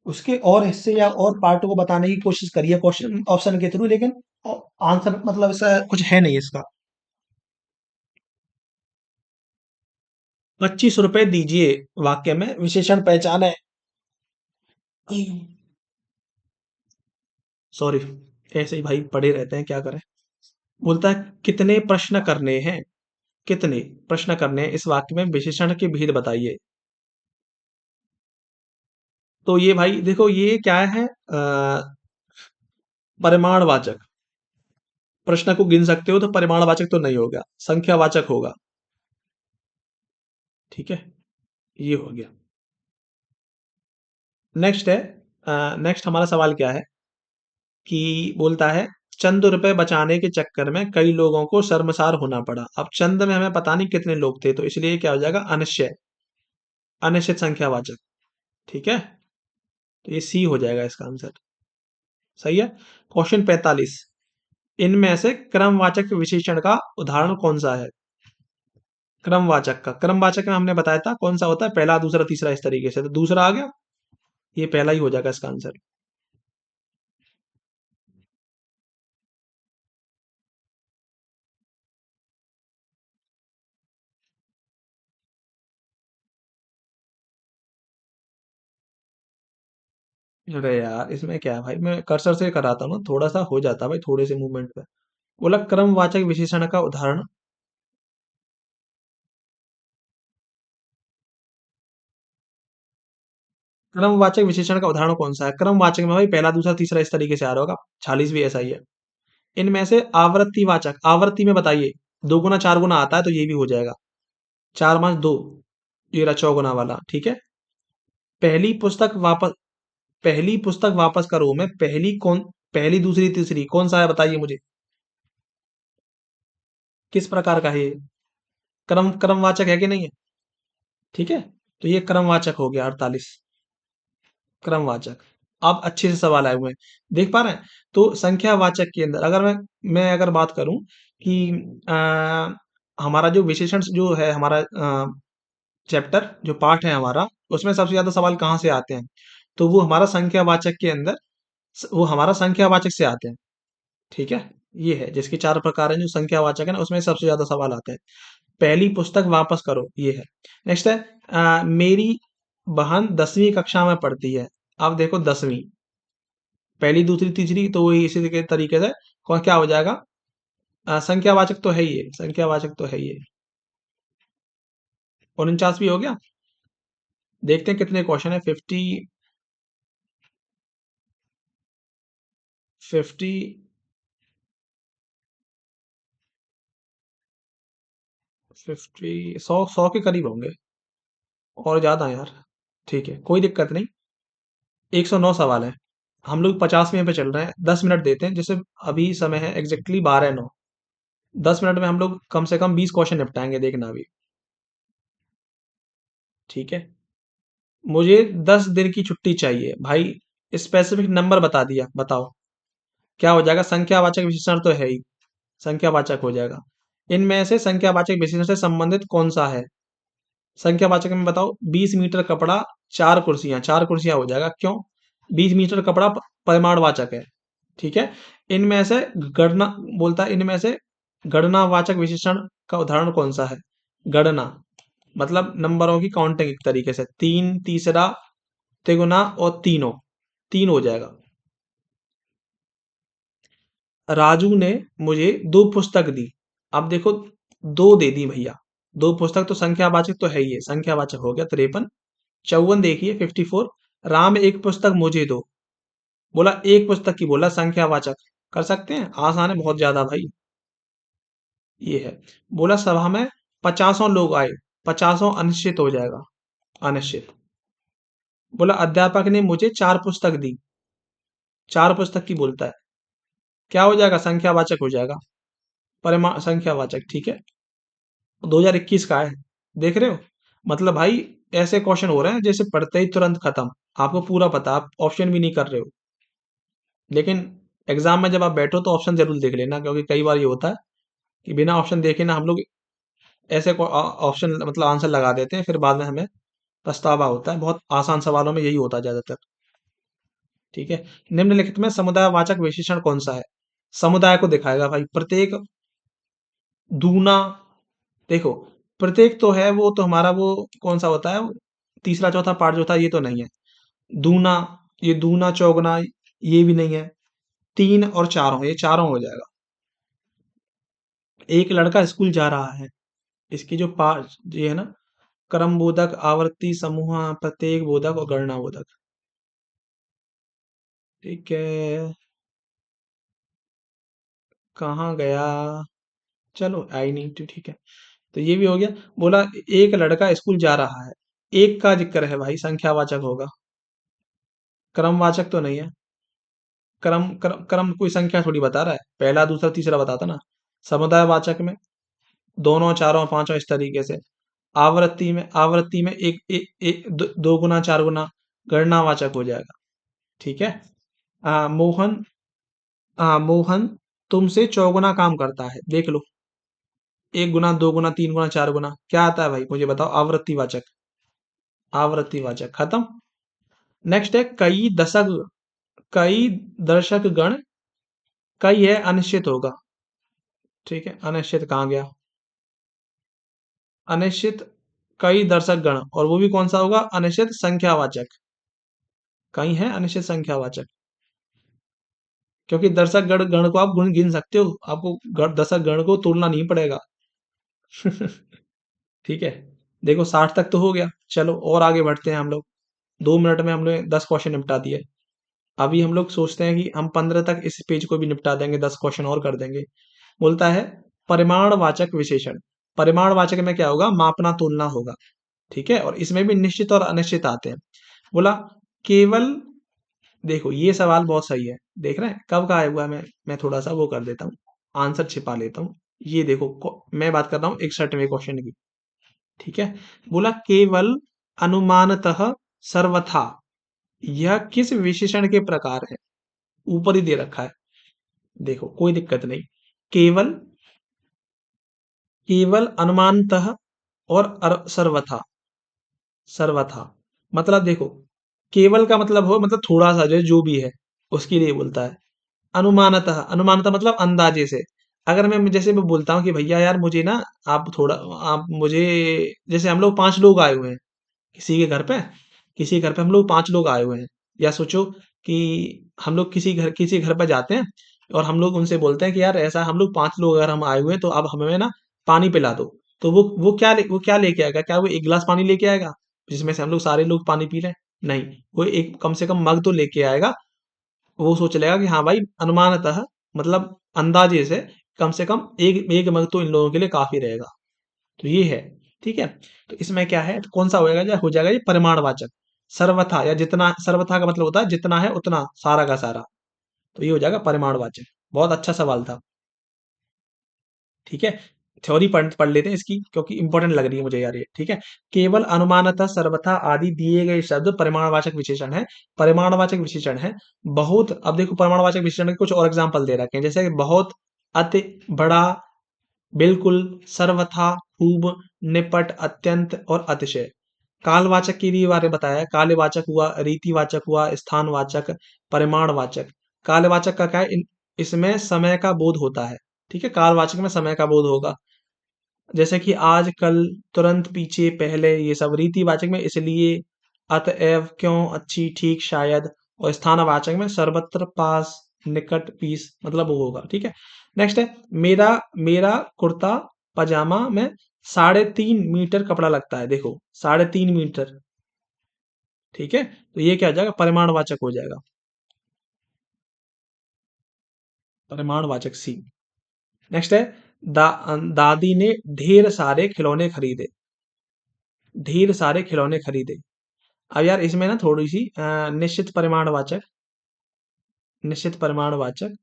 उसके और हिस्से या और पार्टों को बताने की कोशिश करिए क्वेश्चन ऑप्शन के थ्रू, लेकिन आंसर मतलब ऐसा कुछ है नहीं इसका। 25 रुपए दीजिए, वाक्य में विशेषण पहचान है। सॉरी, ऐसे ही भाई पढ़े रहते हैं, क्या करें। बोलता है कितने प्रश्न करने हैं, कितने प्रश्न करने हैं, इस वाक्य में विशेषण के भेद बताइए। तो ये भाई देखो, ये क्या है, परिमाणवाचक। प्रश्न को गिन सकते हो तो परिमाणवाचक तो नहीं होगा, संख्यावाचक होगा। ठीक है, ये हो गया। नेक्स्ट है, नेक्स्ट हमारा सवाल क्या है कि बोलता है चंद रुपए बचाने के चक्कर में कई लोगों को शर्मसार होना पड़ा। अब चंद में हमें पता नहीं कितने लोग थे, तो इसलिए क्या हो जाएगा, अनिश्चय, अनिश्चित संख्यावाचक। ठीक है, तो ये सी हो जाएगा इसका आंसर। सही है। क्वेश्चन 45, इनमें से क्रमवाचक विशेषण का उदाहरण कौन सा है। क्रमवाचक का, क्रमवाचक में हमने बताया था कौन सा होता है, पहला दूसरा तीसरा इस तरीके से, तो दूसरा आ गया, ये पहला ही हो जाएगा इसका आंसर। अरे यार, इसमें क्या है भाई, मैं कर्सर से कराता हूँ ना, थोड़ा सा हो जाता है भाई, थोड़े से मूवमेंट पे। बोला क्रमवाचक विशेषण का उदाहरण। क्रमवाचक विशेषण का उदाहरण कौन सा है, क्रमवाचक में भाई पहला दूसरा तीसरा इस तरीके से आ रहा होगा, 46 भी ऐसा ही है। इनमें से आवृत्तिवाचक, आवृत्ति में बताइए, दो गुना चार गुना आता है तो ये भी हो जाएगा, 4 5 2, ये रहा चौगुना वाला। ठीक है, पहली पुस्तक वापस, पहली पुस्तक वापस करो में पहली कौन, पहली दूसरी तीसरी कौन सा है बताइए मुझे, किस प्रकार का है ये, क्रमवाचक है कि नहीं है। ठीक है, तो ये क्रमवाचक हो गया 48, क्रमवाचक। अब अच्छे से सवाल आए हुए हैं, देख पा रहे हैं। तो संख्यावाचक के अंदर अगर मैं अगर बात करूं कि आ, हमारा जो विशेषण जो है, हमारा चैप्टर जो पार्ट है हमारा, उसमें सबसे ज्यादा सवाल कहाँ से आते हैं, तो वो हमारा संख्यावाचक के अंदर, वो हमारा संख्यावाचक से आते हैं। ठीक है, ये है जिसके चार प्रकार हैं, जो संख्यावाचक है ना, उसमें सबसे ज्यादा सवाल आते हैं। पहली पुस्तक वापस करो, ये है। नेक्स्ट है, मेरी बहन 10वीं कक्षा में पढ़ती है। अब देखो 10वीं, पहली दूसरी तीसरी तो वही इसी के तरीके से कौन क्या हो जाएगा, संख्यावाचक तो है ही है, संख्यावाचक तो है ही है। 49 भी हो गया। देखते हैं कितने क्वेश्चन है, 50, 50, 100 के करीब होंगे, और ज्यादा यार। ठीक है, कोई दिक्कत नहीं। 109 सवाल है, हम लोग 50वें पे चल रहे हैं, 10 मिनट देते हैं, जैसे अभी समय है एग्जैक्टली 12:09। 10 मिनट में हम लोग कम से कम 20 क्वेश्चन निपटाएंगे, देखना अभी। ठीक है, मुझे 10 दिन की छुट्टी चाहिए भाई, स्पेसिफिक नंबर बता दिया, बताओ क्या हो जाएगा, संख्यावाचक विशेषण तो है ही, संख्यावाचक हो जाएगा। इनमें से संख्यावाचक विशेषण से संबंधित कौन सा है, संख्यावाचक में बताओ, 20 मीटर कपड़ा, 4 कुर्सियां, 4 कुर्सियां हो जाएगा, क्यों, 20 मीटर कपड़ा परिमाणवाचक है। ठीक है, इनमें से गणना, बोलता है इनमें से गणनावाचक विशेषण का उदाहरण कौन सा है, गणना मतलब नंबरों की काउंटिंग, एक तरीके से तीन, तीसरा, तिगुना और तीनों, तीन हो जाएगा। राजू ने मुझे 2 पुस्तक दी। अब देखो, दो दे दी भैया, 2 पुस्तक तो संख्यावाचक तो है ही है, संख्यावाचक हो गया 53। 54 देखिए, 54, राम एक पुस्तक मुझे दो, बोला एक पुस्तक की, बोला संख्यावाचक, कर सकते हैं, आसान है बहुत ज्यादा भाई। ये है, बोला सभा में 50 लोग आए, 50 अनिश्चित हो जाएगा, अनिश्चित। बोला अध्यापक ने मुझे 4 पुस्तक दी, 4 पुस्तक की बोलता है, क्या हो जाएगा? संख्यावाचक हो जाएगा, परिमाण संख्यावाचक, ठीक है। 2021 का है, देख रहे हो? मतलब भाई ऐसे क्वेश्चन हो रहे हैं जैसे पढ़ते ही तुरंत खत्म, आपको पूरा पता, आप ऑप्शन भी नहीं कर रहे हो। लेकिन एग्जाम में जब आप बैठो तो ऑप्शन जरूर देख लेना, क्योंकि कई बार ये होता है कि बिना ऑप्शन देखे ना हम लोग ऐसे ऑप्शन मतलब आंसर लगा देते हैं, फिर बाद में हमें पछतावा होता है। बहुत आसान सवालों में यही होता है ज्यादातर, ठीक है। निम्नलिखित में समुदायवाचक विशेषण कौन सा है? समुदाय को दिखाएगा भाई, प्रत्येक, दूना, देखो प्रत्येक तो है, वो तो हमारा वो कौन सा होता है, तीसरा चौथा पांच चौथा, ये तो नहीं है। दूना, ये दूना चौगुना, ये भी नहीं है। तीन और चारों, ये चारों हो जाएगा। एक लड़का स्कूल जा रहा है, इसकी जो पांच ये है ना, क्रम बोधक, आवर्ती समूह, प्रत्येक बोधक और गणना बोधक, ठीक है। कहाँ गया? चलो आई नहीं तो ठीक है। तो ये भी हो गया। बोला एक लड़का स्कूल जा रहा है, एक का जिक्र है भाई, संख्यावाचक होगा, क्रमवाचक तो नहीं है। क्रम कोई संख्या थोड़ी बता रहा है, पहला दूसरा तीसरा बताता ना। समुदायवाचक में दोनों चारों पांचों इस तरीके से। आवृत्ति में दो गुना चार गुना, गणनावाचक हो जाएगा, ठीक है। मोहन, मोहन तुमसे चौगुना काम करता है, देख लो, एक गुना दो गुना तीन गुना चार गुना, क्या आता है भाई मुझे बताओ? आवृत्तिवाचक, आवृत्तिवाचक, खत्म। नेक्स्ट है कई दशक, कई दर्शक गण, कई है अनिश्चित होगा, ठीक है। अनिश्चित कहाँ गया? अनिश्चित, कई दर्शक गण, और वो भी कौन सा होगा? अनिश्चित संख्यावाचक, कई है अनिश्चित संख्यावाचक, क्योंकि दर्शक गण गण को आप गुण गिन सकते हो, आपको दर्शक गण को तोड़ना नहीं पड़ेगा। ठीक है। देखो 60 तक तो हो गया, चलो और आगे बढ़ते हैं हम लोग। 2 मिनट में हमने 10 क्वेश्चन निपटा दिए। अभी हम लोग सोचते हैं कि हम 15 तक इस पेज को भी निपटा देंगे, 10 क्वेश्चन और कर देंगे। बोलता है परिमाणवाचक विशेषण। परिमाणवाचक में क्या होगा? मापना तोलना होगा, ठीक है। और इसमें भी निश्चित और अनिश्चित आते हैं। बोला केवल, देखो ये सवाल बहुत सही है, देख रहे हैं कब का आया हुआ है। मैं थोड़ा सा वो कर देता हूँ, आंसर छिपा लेता हूँ। ये देखो मैं बात कर रहा हूँ 61वें क्वेश्चन की, ठीक है। बोला केवल अनुमानतः सर्वथा, यह किस विशेषण के प्रकार है? ऊपर ही दे रखा है, देखो कोई दिक्कत नहीं। केवल, केवल अनुमानतः और सर्वथा, सर्वथा मतलब देखो, केवल का मतलब हो मतलब थोड़ा सा जो भी है उसके लिए बोलता है। अनुमानतः, अनुमानतः मतलब अंदाजे से। अगर मैं जैसे मैं बोलता हूँ कि भैया यार मुझे ना, आप थोड़ा, आप मुझे, जैसे हम लोग 5 लोग आए हुए हैं किसी के घर पे, किसी घर पे हम लोग 5 लोग आए हुए हैं, या सोचो कि हम लोग किसी घर पे जाते हैं और हम लोग उनसे बोलते हैं कि यार ऐसा हम लोग 5 लोग अगर हम आए हुए हैं तो अब हमें ना पानी पिला दो। तो वो क्या लेके आएगा? क्या वो एक गिलास पानी लेके आएगा जिसमें से हम लोग सारे लोग पानी पी रहे हैं? नहीं, वो एक कम से कम मग तो लेके आएगा। वो सोच लेगा कि हाँ भाई अनुमानतः मतलब अंदाजे से कम एक एक मग तो इन लोगों के लिए काफी रहेगा। तो ये है, ठीक है। तो इसमें क्या है, तो कौन सा हो जाएगा ये परिमाणवाचक। सर्वथा या जितना, सर्वथा का मतलब होता है जितना है उतना, सारा का सारा। तो ये हो जाएगा परिमाणवाचक। बहुत अच्छा सवाल था, ठीक है। थ्योरी पढ़ लेते हैं इसकी, क्योंकि इंपॉर्टेंट लग रही है मुझे यार ये, ठीक है। केवल अनुमानतः सर्वथा आदि दिए गए शब्द परिमाणवाचक विशेषण है। परिमाणवाचक विशेषण है बहुत। अब देखो परिमाणवाचक विशेषण के कुछ और एग्जांपल दे रखे हैं, जैसे कि बहुत, अति, बड़ा, बिल्कुल, सर्वथा, खूब, निपट, अत्यंत और अतिशय। कालवाचक के भी बारे में बताया है। कालवाचक हुआ, रीतिवाचक हुआ, स्थानवाचक, परिमाणवाचक। कालवाचक का क्या है, इसमें समय का बोध होता है, ठीक है। कालवाचक में समय का बोध होगा, जैसे कि आज, कल, तुरंत, पीछे, पहले, ये सब। रीतिवाचक में इसलिए, अतएव, क्यों, अच्छी, ठीक, शायद। और स्थानवाचक में सर्वत्र, पास, निकट, पीस, मतलब वो होगा, ठीक है। नेक्स्ट है मेरा, मेरा कुर्ता पजामा में 3.5 मीटर कपड़ा लगता है, देखो 3.5 मीटर, ठीक है। तो ये क्या हो जाएगा? परिमाणवाचक हो जाएगा, परिमाणवाचक सी। नेक्स्ट है दादी ने ढेर सारे खिलौने खरीदे, ढेर सारे खिलौने खरीदे। अब यार इसमें ना थोड़ी सी निश्चित परिमाणवाचक, निश्चित परिमाणवाचक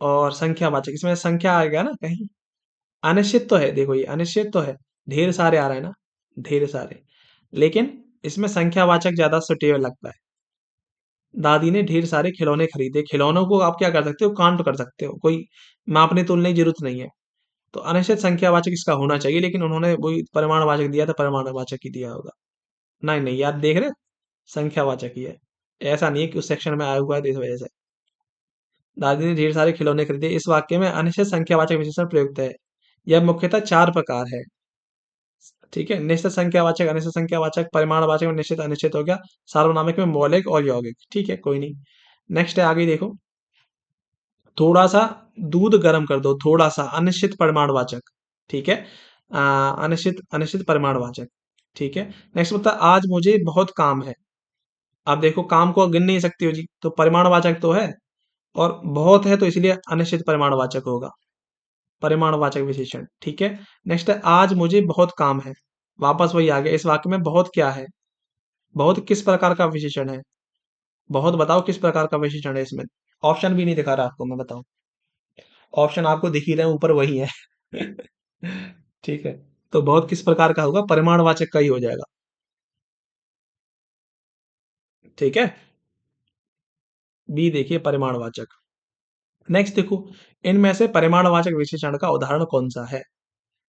और संख्यावाचक, इसमें संख्या आ गया ना कहीं। अनिश्चित तो है, देखो ये अनिश्चित तो है, ढेर सारे आ रहे हैं ना, ढेर सारे, लेकिन इसमें संख्यावाचक ज्यादा सुटेबल लगता है। दादी ने ढेर सारे खिलौने खरीदे, खिलौनों को आप क्या कर सकते हो, काउंट कर सकते हो, कोई मापने तोलने की जरूरत नहीं है। तो अनिश्चित संख्यावाचक इसका होना चाहिए, लेकिन उन्होंने वही परिमाणवाचक दिया था, परिमाणवाचक ही दिया होगा। नहीं नहीं यार, देख रहे हो? संख्यावाचक ही है, ऐसा नहीं है कि उस सेक्शन में आया हुआ है तो इस वजह से। दादी ने ढेर सारे खिलौने खरीदे, इस वाक्य में अनिश्चित संख्यावाचक विशेषण प्रयुक्त है। यह मुख्यतः चार प्रकार है। ठीक है, निश्चित संख्यावाचक, अनिश्चित संख्यावाचक, परिमाणवाचक में निश्चित अनिश्चित हो गया, सार्वनामिक में मौलिक और यौगिक। ठीक है, कोई नहीं। नेक्स्ट है, आगे देखो। थोड़ा सा दूध गर्म कर दो, थोड़ा सा, अनिश्चित परिमाणवाचक। ठीक है, अनिश्चित अनिश्चित परिमाणवाचक। ठीक है। नेक्स्ट बोलता है, आज मुझे बहुत काम है। आप देखो, काम को गिन नहीं सकती हो जी, तो परिमाणवाचक तो है, और बहुत है तो इसलिए अनिश्चित परिमाणवाचक होगा, परिमाणवाचक विशेषण। ठीक है। नेक्स्ट है, आज मुझे बहुत काम है। वापस वही आ गया, इस वाक्य में बहुत क्या है, बहुत किस प्रकार का विशेषण है, बहुत बताओ किस प्रकार का विशेषण है इसमें। ऑप्शन भी नहीं दिखा रहा आपको, मैं बताऊं, ऑप्शन आपको दिख ही रहे हैं ऊपर, वही है। ठीक है, तो बहुत किस प्रकार का होगा, परिमाणवाचक का ही हो जाएगा। ठीक है, बी देखिए, परिमाणवाचक। नेक्स्ट देखो, इनमें से परिमाणवाचक विशेषण का उदाहरण कौन सा है,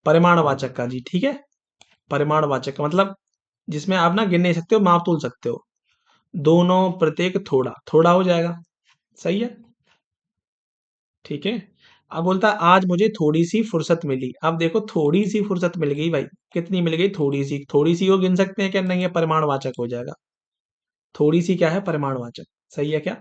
परिमाणवाचक का जी। ठीक है, परिमाणवाचक का मतलब जिसमें आप ना गिन नहीं सकते हो, माप तोल सकते हो। दोनों, प्रत्येक, थोड़ा, थोड़ा हो जाएगा। सही है। ठीक है। अब बोलता है, आज मुझे थोड़ी सी फुर्सत मिली। अब देखो, थोड़ी सी फुर्सत मिल गई भाई, कितनी मिल गई, थोड़ी सी। थोड़ी सी को गिन सकते हैं क्या, नहीं है, परिमाणवाचक हो जाएगा। थोड़ी सी क्या है, परिमाणवाचक। सही है क्या?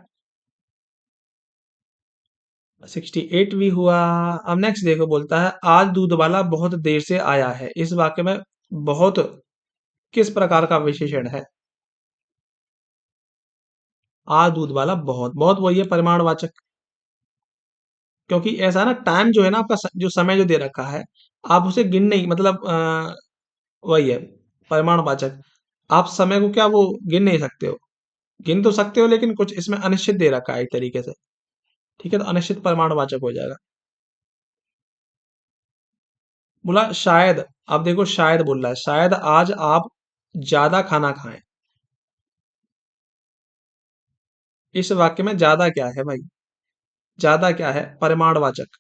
68 भी हुआ। अब नेक्स्ट देखो, बोलता है, आज दूध वाला बहुत देर से आया है। इस वाक्य में बहुत किस प्रकार का विशेषण है, आज दूध वाला बहुत, बहुत वही है, परिमाणवाचक। क्योंकि ऐसा है ना, टाइम जो है ना आपका, जो समय जो दे रखा है, आप उसे गिन नहीं, मतलब वही है, परिमाणवाचक। आप समय को क्या वो गिन नहीं सकते हो, गिन तो सकते हो, लेकिन कुछ इसमें अनिश्चित दे रखा है एक तरीके से। ठीक है, तो अनिश्चित परिमाणवाचक हो जाएगा। बोला शायद, अब देखो शायद बोल रहा है, शायद आज आप ज्यादा खाना खाएं। इस वाक्य में ज्यादा क्या है भाई, ज्यादा क्या है, परिमाणवाचक।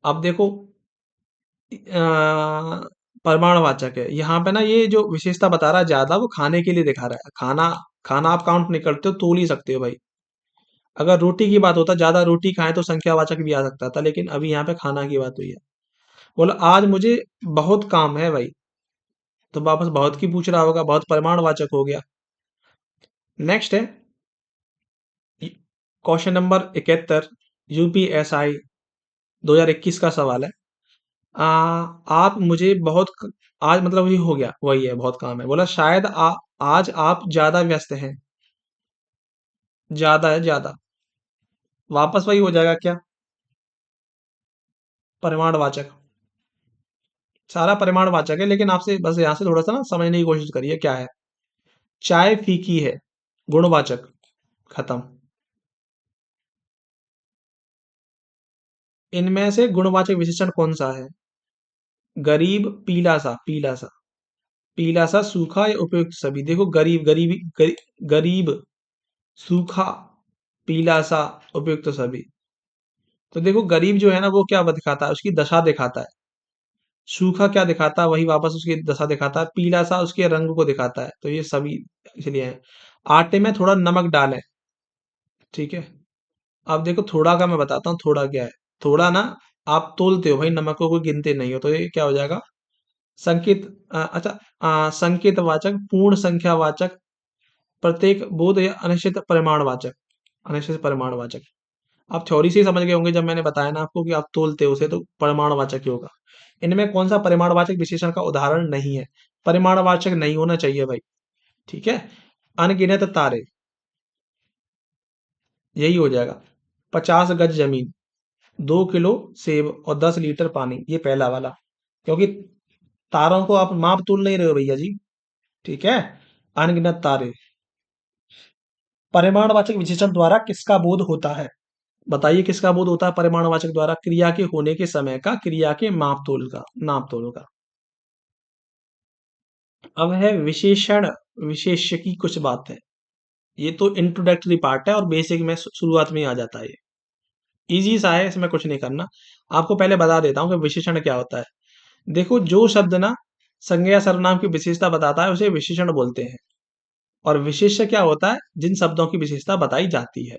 अब देखो, परिमाणवाचक है यहाँ पे ना, ये जो विशेषता बता रहा है ज्यादा, वो खाने के लिए दिखा रहा है। खाना, खाना आप काउंट नहीं करते हो, तोल ही सकते हो भाई। अगर रोटी की बात होता, ज्यादा रोटी खाएं तो संख्यावाचक भी आ सकता था, लेकिन अभी यहाँ पे खाना की बात हुई है। बोला आज मुझे बहुत काम है भाई, तो वापस बहुत की पूछ रहा होगा, बहुत परिमाणवाचक हो गया। नेक्स्ट है, क्वेश्चन नंबर 71, यूपीएसआई 2021 का सवाल है। आ, आप मुझे बहुत आज, मतलब ये हो गया, वही है, बहुत काम है। बोला शायद आज आप ज्यादा व्यस्त हैं। ज्यादा है, ज्यादा, वापस वही हो जाएगा क्या, परिमाणवाचक। सारा परिमाणवाचक है, लेकिन आपसे बस यहाँ से थोड़ा सा ना समझने की कोशिश करिए क्या है। चाय फीकी है, गुणवाचक, खत्म। इनमें से गुणवाचक विशेषण कौन सा है, गरीब, पीला सा, पीला सा, पीला सा, सूखा या उपयुक्त सभी। देखो, गरीब, गरीबी, गरीब, सूखा, पीला सा, उपयुक्त सभी। तो देखो, गरीब जो है ना, वो क्या दिखाता है, उसकी दशा दिखाता है। सूखा क्या दिखाता है, वही वापस उसकी दशा दिखाता है। पीला सा उसके रंग को दिखाता है, तो ये सभी इसलिए है। आटे में थोड़ा नमक डालें। ठीक है। अब देखो, थोड़ा का मैं बताता हूँ, थोड़ा क्या है। थोड़ा ना, आप तोलते हो भाई, नमक को कोई गिनते नहीं हो, तो ये क्या हो जाएगा, संकेत, अच्छा, संकेतवाचक, पूर्ण संख्यावाचक, प्रत्येक, बोध या अनिश्चित परिमाणवाचक, अनिश्चित परिमाणवाचक। आप थ्योरी से ही समझ गए होंगे, जब मैंने बताया ना आपको कि आप तोलते हो उसे, तो परिमाणवाचक ही होगा। इनमें कौन सा परिमाणवाचक विशेषण का उदाहरण नहीं है, परिमाणवाचक नहीं होना चाहिए भाई। ठीक है। अनगिनत तारे, यही हो जाएगा। 50 गज जमीन, 2 किलो सेब और 10 लीटर पानी, ये पहला वाला। क्योंकि तारों को आप माप तोल नहीं रहे हो भैया जी। ठीक है। अनगिनत तारे। परिमाणवाचक विशेषण द्वारा किसका बोध होता है? बताइए किसका बोध होता है परिमाणवाचक द्वारा? क्रिया के होने के समय का, क्रिया के मापतोल का, नापतोल का। अब है विशेषण विशेष्य की कुछ बात है। ये तो इंट्रोडक्टरी पार्ट है और बेसिक में शुरुआत में ही आ जाता है ये। इजी सा है, इसमें कुछ नहीं करना। आपको पहले बता देता हूँ कि विशेषण क्या होता है। देखो, जो शब्द ना संज्ञा या सर्वनाम की विशेषता बताता है उसे विशेषण बोलते हैं। और विशेष्य क्या होता है? जिन शब्दों की विशेषता बताई जाती है।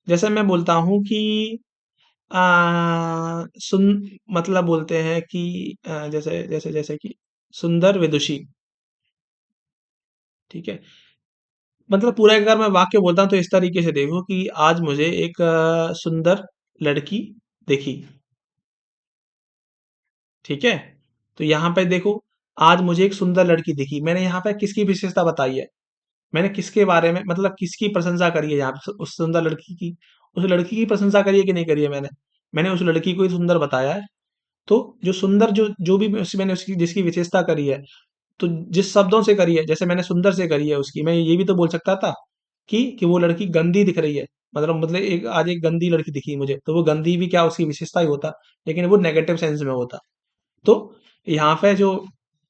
जैसे मैं बोलता हूँ कि सुन मतलब बोलते हैं कि जैसे जैसे जैसे कि सुंदर विदुषी। ठीक है। मतलब पूरा एक अगर मैं वाक्य बोलता हूँ तो इस तरीके से देखो कि आज मुझे एक सुंदर लड़की दिखी। ठीक है। तो यहाँ पे देखो, आज मुझे एक सुंदर लड़की दिखी, मैंने यहाँ पे किसकी विशेषता बताई है? मैंने किसके बारे में, मतलब किसकी प्रशंसा करी है यहाँ पे? उस सुंदर लड़की की। उस लड़की की प्रशंसा करी है कि नहीं करी है मैंने? मैंने उस लड़की को ही सुंदर बताया है। तो जो सुंदर, जो जो भी मैंने उसकी जिसकी विशेषता करी है, तो जिस शब्दों से करी है, जैसे मैंने सुंदर से करी है उसकी, मैं ये भी तो बोल सकता था कि वो लड़की गंदी दिख रही है। मतलब एक आज एक गंदी लड़की दिखी मुझे, तो वो गंदी भी क्या उसकी विशेषता ही होता, लेकिन वो नेगेटिव सेंस में होता। तो यहाँ पे जो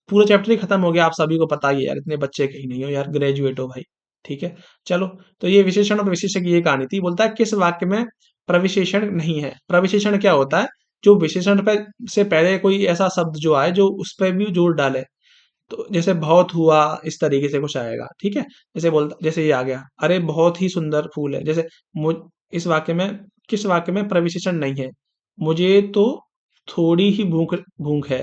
पूरा चैप्टर ही खत्म हो गया, आप सभी को पता ही है यार, इतने बच्चे कहीं नहीं हो यार, ग्रेजुएट हो भाई। ठीक है। चलो, तो ये विशेषण और विशेष्य की ये कहानी थी। बोलता है किस वाक्य में प्रविशेषण नहीं है? प्रविशेषण क्या होता है? जो विशेषण पे से पहले कोई ऐसा शब्द जो आए जो उस पर भी जोर डाले। तो जैसे बहुत हुआ, इस तरीके से कुछ आएगा। ठीक है। जैसे ये आ गया, अरे बहुत ही सुंदर फूल है। जैसे मुझ इस वाक्य में, किस वाक्य में प्रविशेषण नहीं है? मुझे तो थोड़ी ही भूख भूख है।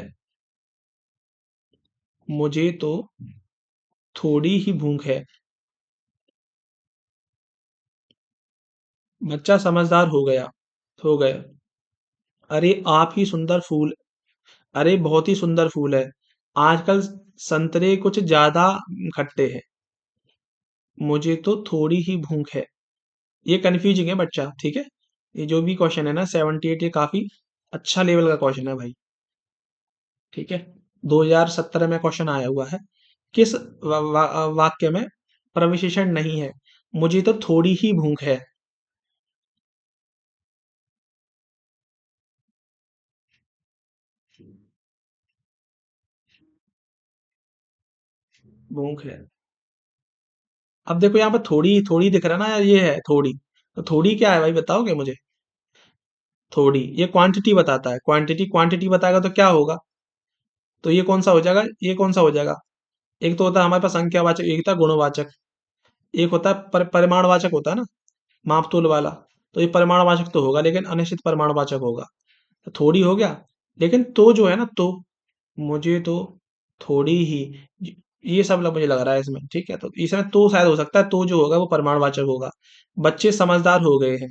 मुझे तो थोड़ी ही भूख है। बच्चा समझदार हो गया। अरे आप ही सुंदर फूल, अरे बहुत ही सुंदर फूल है। आजकल संतरे कुछ ज्यादा खट्टे हैं। मुझे तो थोड़ी ही भूख है। ये कंफ्यूजिंग है बच्चा। ठीक है। ये जो भी क्वेश्चन है ना 78, ये काफी अच्छा लेवल का क्वेश्चन है भाई। ठीक है। 2017 में क्वेश्चन आया हुआ है। किस वाक्य में प्रविशेषण नहीं है? मुझे तो थोड़ी ही भूख है। भूख है। अब देखो यहाँ पे थोड़ी थोड़ी दिख रहा है ना यार, ये है थोड़ी। तो थोड़ी क्या है भाई, बताओगे मुझे? थोड़ी ये क्वांटिटी बताता है। क्वांटिटी क्वांटिटी बताएगा तो क्या होगा? तो ये कौन सा हो जाएगा? ये कौन सा हो जाएगा? एक तो होता है हमारे पास संख्यावाचक, एक होता है गुणवाचक, एक होता है परिमाणवाचक होता है ना, मापतोल वाला। तो ये परिमाणवाचक तो होगा, लेकिन अनिश्चित परिमाणवाचक होगा। तो थोड़ी हो गया। लेकिन तो जो है ना, तो मुझे तो थोड़ी ही, ये सब मुझे लग रहा है इसमें। ठीक है। तो इसमें तो शायद हो सकता है, तो जो होगा वो परिमाणवाचक होगा। बच्चे समझदार हो गए हैं।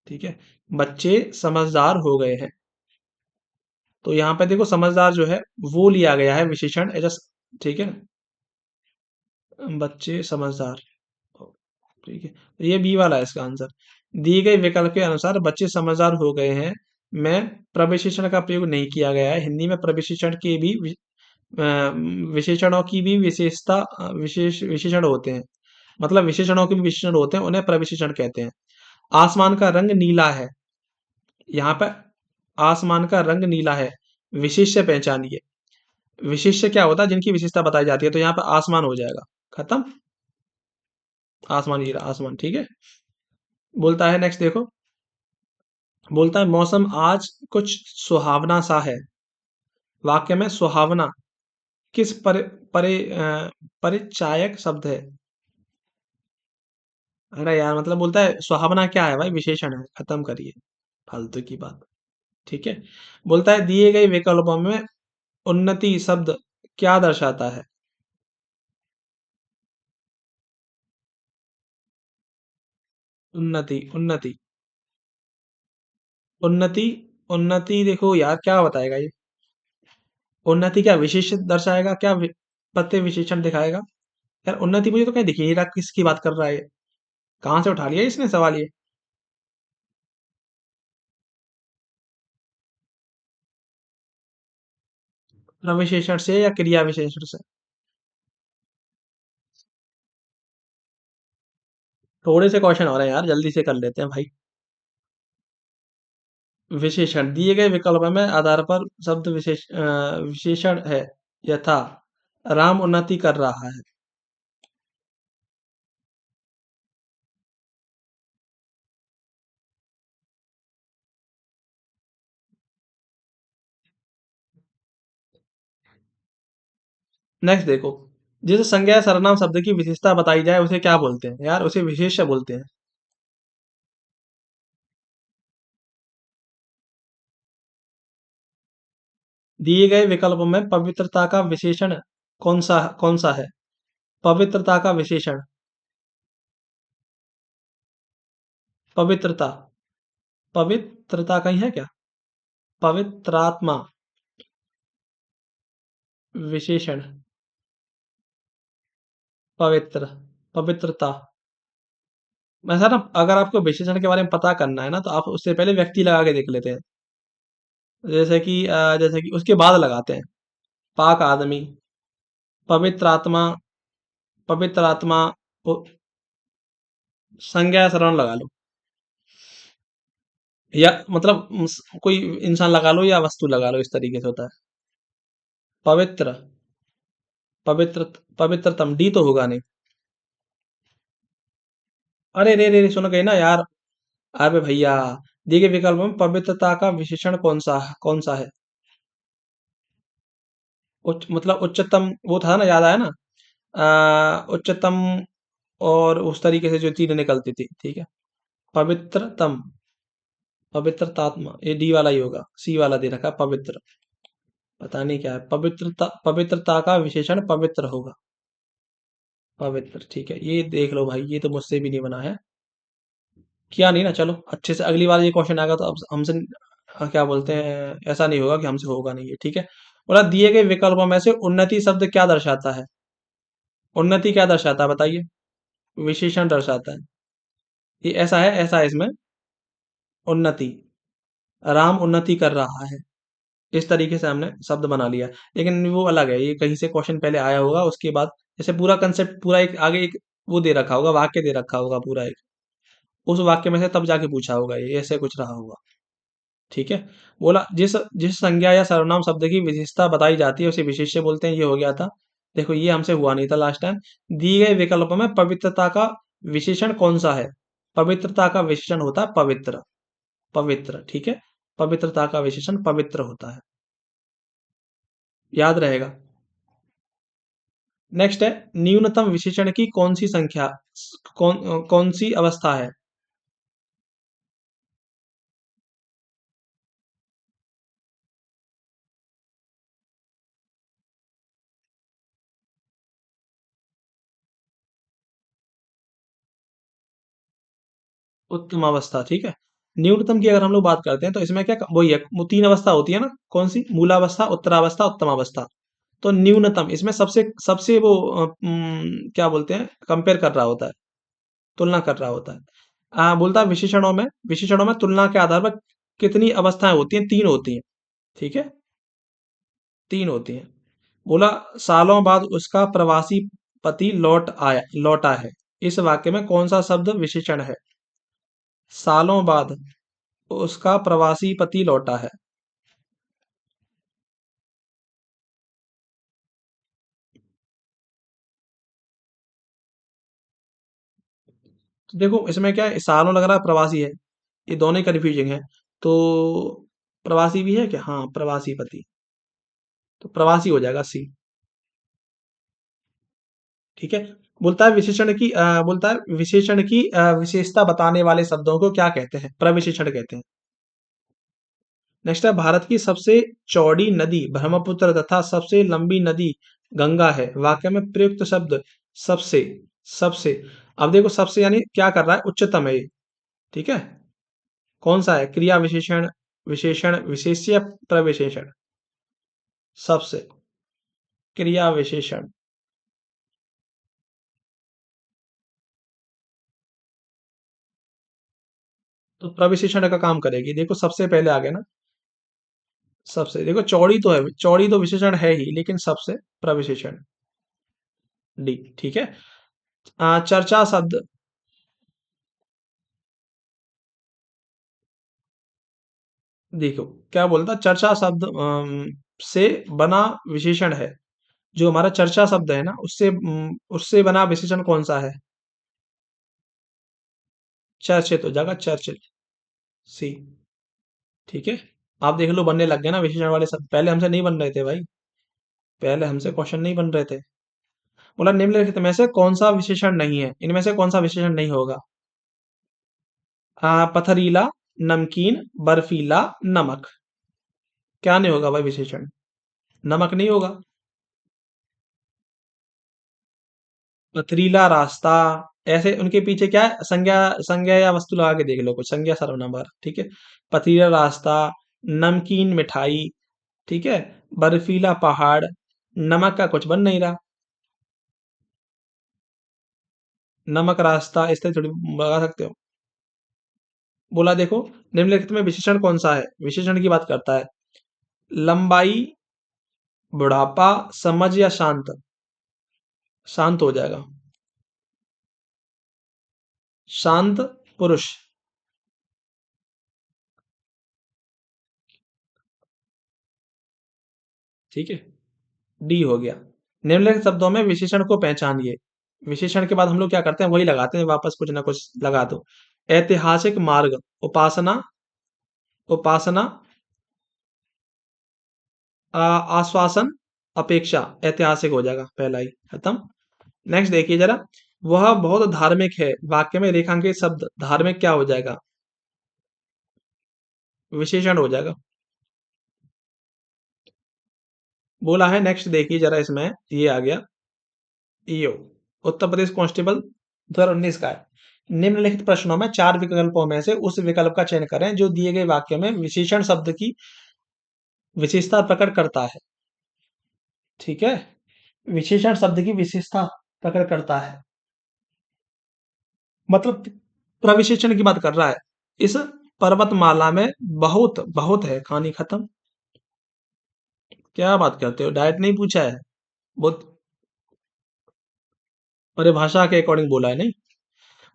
ठीक है। बच्चे समझदार हो गए हैं। तो यहाँ पे देखो, समझदार जो है वो लिया गया है विशेषण एज। ठीक है। बच्चे समझदार। ठीक है। तो ये बी वाला है इसका आंसर। दिए गए विकल्प के अनुसार बच्चे समझदार हो गए हैं में प्रविशेषण का प्रयोग नहीं किया गया है। हिंदी में प्रविशेषण के भी अ, विशेषणों की भी विशेषता विशेषण होते हैं। मतलब विशेषणों के भी विशेषण होते हैं, उन्हें प्रविशेषण कहते हैं। आसमान का रंग नीला है। यहाँ पे आसमान का रंग नीला है। विशेष्य पहचानिए। विशेष्य क्या होता है? जिनकी विशेषता बताई जाती है। तो यहाँ पे आसमान हो जाएगा। खत्म। आसमान नीला, आसमान। ठीक है। बोलता है नेक्स्ट देखो। बोलता है मौसम आज कुछ सुहावना सा है। वाक्य में सुहावना किस परिचायक शब्द है? अरे यार, मतलब बोलता है सुहावना क्या है भाई? विशेषण है। खत्म करिए फालतू की बात। ठीक है। बोलता है दिए गए विकल्पों में उन्नति शब्द क्या दर्शाता है? उन्नति, उन्नति, उन्नति, उन्नति। देखो यार, क्या बताएगा ये? उन्नति क्या विशेष दर्शाएगा? क्या प्रत्यय विशेषण दिखाएगा? यार उन्नति मुझे तो कहीं दिख ही नहीं रहा, किसकी बात कर रहा है ये? कहाँ से उठा लिया इसने सवाल ये? प्रविशेषण से या क्रिया विशेषण से? थोड़े से क्वेश्चन हो रहे हैं यार, जल्दी से कर लेते हैं भाई। विशेषण दिए गए विकल्प में आधार पर शब्द विशेषण है। यथा राम उन्नति कर रहा है। नेक्स्ट देखो, जिस संज्ञा या सर्वनाम शब्द की विशेषता बताई जाए उसे क्या बोलते हैं यार? उसे विशेष्य बोलते हैं। दिए गए विकल्प में पवित्रता का विशेषण कौन सा है? पवित्रता का विशेषण। पवित्रता। पवित्रता कहीं है क्या? पवित्रात्मा। विशेषण। पवित्र। पवित्रता। वैसा ना, अगर आपको विशेषण के बारे में पता करना है ना, तो आप उससे पहले व्यक्ति लगा के देख लेते हैं। जैसे कि उसके बाद लगाते हैं। पाक आदमी। पवित्र आत्मा। पवित्र आत्मा। संज्ञा सर्वनाम लगा लो। या मतलब कोई इंसान लगा लो या वस्तु लगा लो, इस तरीके से होता है। पवित्र। पवित्र। पवित्रतम डी तो होगा नहीं। अरे रे रे रे, सुनो कहीं ना यार। अरे भैया, दिए गए विकल्प में पवित्रता का विशेषण कौन सा है? मतलब उच्चतम वो था ना, याद आया ना? उच्चतम। और उस तरीके से जो चीजें निकलती थी, ठीक है। पवित्रतम। पवित्रतात्मा, ये डी वाला ही होगा, सी वाला दे रखा है पवित्र। पता नहीं क्या है, पवित्रता पवित्रता का विशेषण पवित्र होगा। पवित्र, ठीक है, ये देख लो भाई, ये तो मुझसे भी नहीं बना है। किया नहीं ना, चलो अच्छे से, अगली बार ये क्वेश्चन आएगा तो अब हमसे क्या बोलते हैं, ऐसा नहीं होगा कि हमसे होगा नहीं ये, ठीक है। बोला दिए गए विकल्पों में से उन्नति शब्द क्या दर्शाता है? उन्नति क्या दर्शाता है बताइए? विशेषण दर्शाता है। ये ऐसा है इसमें। उन्नति। राम उन्नति कर रहा है। इस तरीके से हमने शब्द बना लिया। लेकिन वो अलग है, ये कहीं से क्वेश्चन पहले आया होगा, उसके बाद जैसे पूरा कंसेप्ट, पूरा एक आगे एक वो दे रखा होगा, वाक्य दे रखा होगा पूरा एक, उस वाक्य में से तब जाके पूछा होगा, ये ऐसे कुछ रहा होगा। ठीक है। बोला जिस जिस संज्ञा या सर्वनाम शब्द की विशेषता बताई जाती है उसे विशेष्य बोलते हैं, ये हो गया था। देखो ये हमसे हुआ नहीं था लास्ट टाइम। दिए गए विकल्प में पवित्रता का विशेषण कौन सा है? पवित्रता का विशेषण होता है पवित्र। पवित्र, ठीक है। पवित्रता का विशेषण पवित्र होता है। याद रहेगा। नेक्स्ट है, न्यूनतम विशेषण की कौन सी संख्या, कौन सी अवस्था है? उत्तम अवस्था, ठीक है। न्यूनतम की अगर हम लोग बात करते हैं तो इसमें क्या वही है, वो तीन अवस्था होती है ना, कौन सी? मूलावस्था, उत्तरावस्था, उत्तमावस्था। तो न्यूनतम इसमें सबसे सबसे वो क्या बोलते हैं, कंपेयर कर रहा होता है, तुलना कर रहा होता है। बोलता है विशेषणों में तुलना के आधार पर कितनी अवस्थाएं होती हैं? तीन होती हैं। ठीक है। तीन होती हैं। बोला सालों बाद उसका प्रवासी पति लौटा है। इस वाक्य में कौन सा शब्द विशेषण है? सालों बाद उसका प्रवासी पति लौटा है। तो देखो इसमें क्या है, सालों लग रहा है, प्रवासी है, ये दोनों ही कंफ्यूजिंग है। तो प्रवासी भी है क्या? हाँ, प्रवासी पति। तो प्रवासी हो जाएगा सी। ठीक है। बोलता है विशेषण की विशेषता बताने वाले शब्दों को क्या कहते हैं? प्रविशेषण कहते हैं। नेक्स्ट है, भारत की सबसे चौड़ी नदी ब्रह्मपुत्र तथा सबसे लंबी नदी गंगा है। वाक्य में प्रयुक्त शब्द सबसे। सबसे। अब देखो सबसे यानी क्या कर रहा है, उच्चतम है ये। ठीक है। कौन सा है? क्रिया विशेषण, विशेषण, विशेष्य, प्रविशेषण। सबसे। क्रिया विशेषण। तो प्रविशेषण का काम करेगी, देखो सबसे पहले आ गया ना। सबसे, देखो चौड़ी तो है, चौड़ी तो विशेषण है ही, लेकिन सबसे प्रविशेषण। डी, ठीक है। चर्चा शब्द। देखो क्या बोलता, चर्चा शब्द से बना विशेषण है। जो हमारा चर्चा शब्द है ना, उससे बना विशेषण कौन सा है? चर्चित हो जाएगा, चर्चित। सी। ठीक है। आप देख लो बनने लग गए ना विशेषण वाले शब्द, पहले हमसे नहीं बन रहे थे भाई। पहले हमसे क्वेश्चन नहीं बन रहे थे। बोला निम्नलिखित में से कौन सा विशेषण नहीं है, इनमें से कौन सा विशेषण नहीं होगा? पथरीला, नमकीन, बर्फीला, नमक। क्या नहीं होगा भाई विशेषण? नमक नहीं होगा। पथरीला रास्ता, ऐसे उनके पीछे क्या है, संज्ञा। संज्ञा या वस्तु लगा के देख लो, कुछ संज्ञा सर्वनाम, ठीक है। पथरीला रास्ता, नमकीन मिठाई, ठीक है, बर्फीला पहाड़, नमक का कुछ बन नहीं रहा। नमक रास्ता इस तरह थोड़ी लगा सकते हो। बोला देखो, निम्नलिखित में विशेषण कौन सा है, विशेषण की बात करता है। लंबाई, बुढ़ापा, समझ या शांत। शांत हो जाएगा। शांत पुरुष। ठीक है। डी हो गया। निम्नलिखित शब्दों में विशेषण को पहचानिए। विशेषण के बाद हम लोग क्या करते हैं, वही लगाते हैं वापस, कुछ ना कुछ लगा दो। ऐतिहासिक मार्ग, उपासना, उपासना, आश्वासन, अपेक्षा। ऐतिहासिक हो जाएगा, पहला ही खत्म। नेक्स्ट देखिए जरा। वह बहुत धार्मिक है, वाक्य में रेखांकित शब्द धार्मिक क्या हो जाएगा? विशेषण हो जाएगा। बोला है नेक्स्ट देखिए जरा, इसमें ये आ गया। ईओ, उत्तर प्रदेश कांस्टेबल 2019 का है। निम्नलिखित प्रश्नों में चार विकल्पों में से उस विकल्प का चयन करें जो दिए गए वाक्य में विशेषण शब्द की विशेषता प्रकट करता है। ठीक है। विशेषण शब्द की विशेषता प्रकट करता है, मतलब प्रविशेषण की बात कर रहा है। इस पर्वतमाला में बहुत बहुत है, कहानी खत्म। क्या बात करते हो, डायरेक्ट नहीं पूछा है। बहुत परिभाषा के अकॉर्डिंग बोला है, नहीं।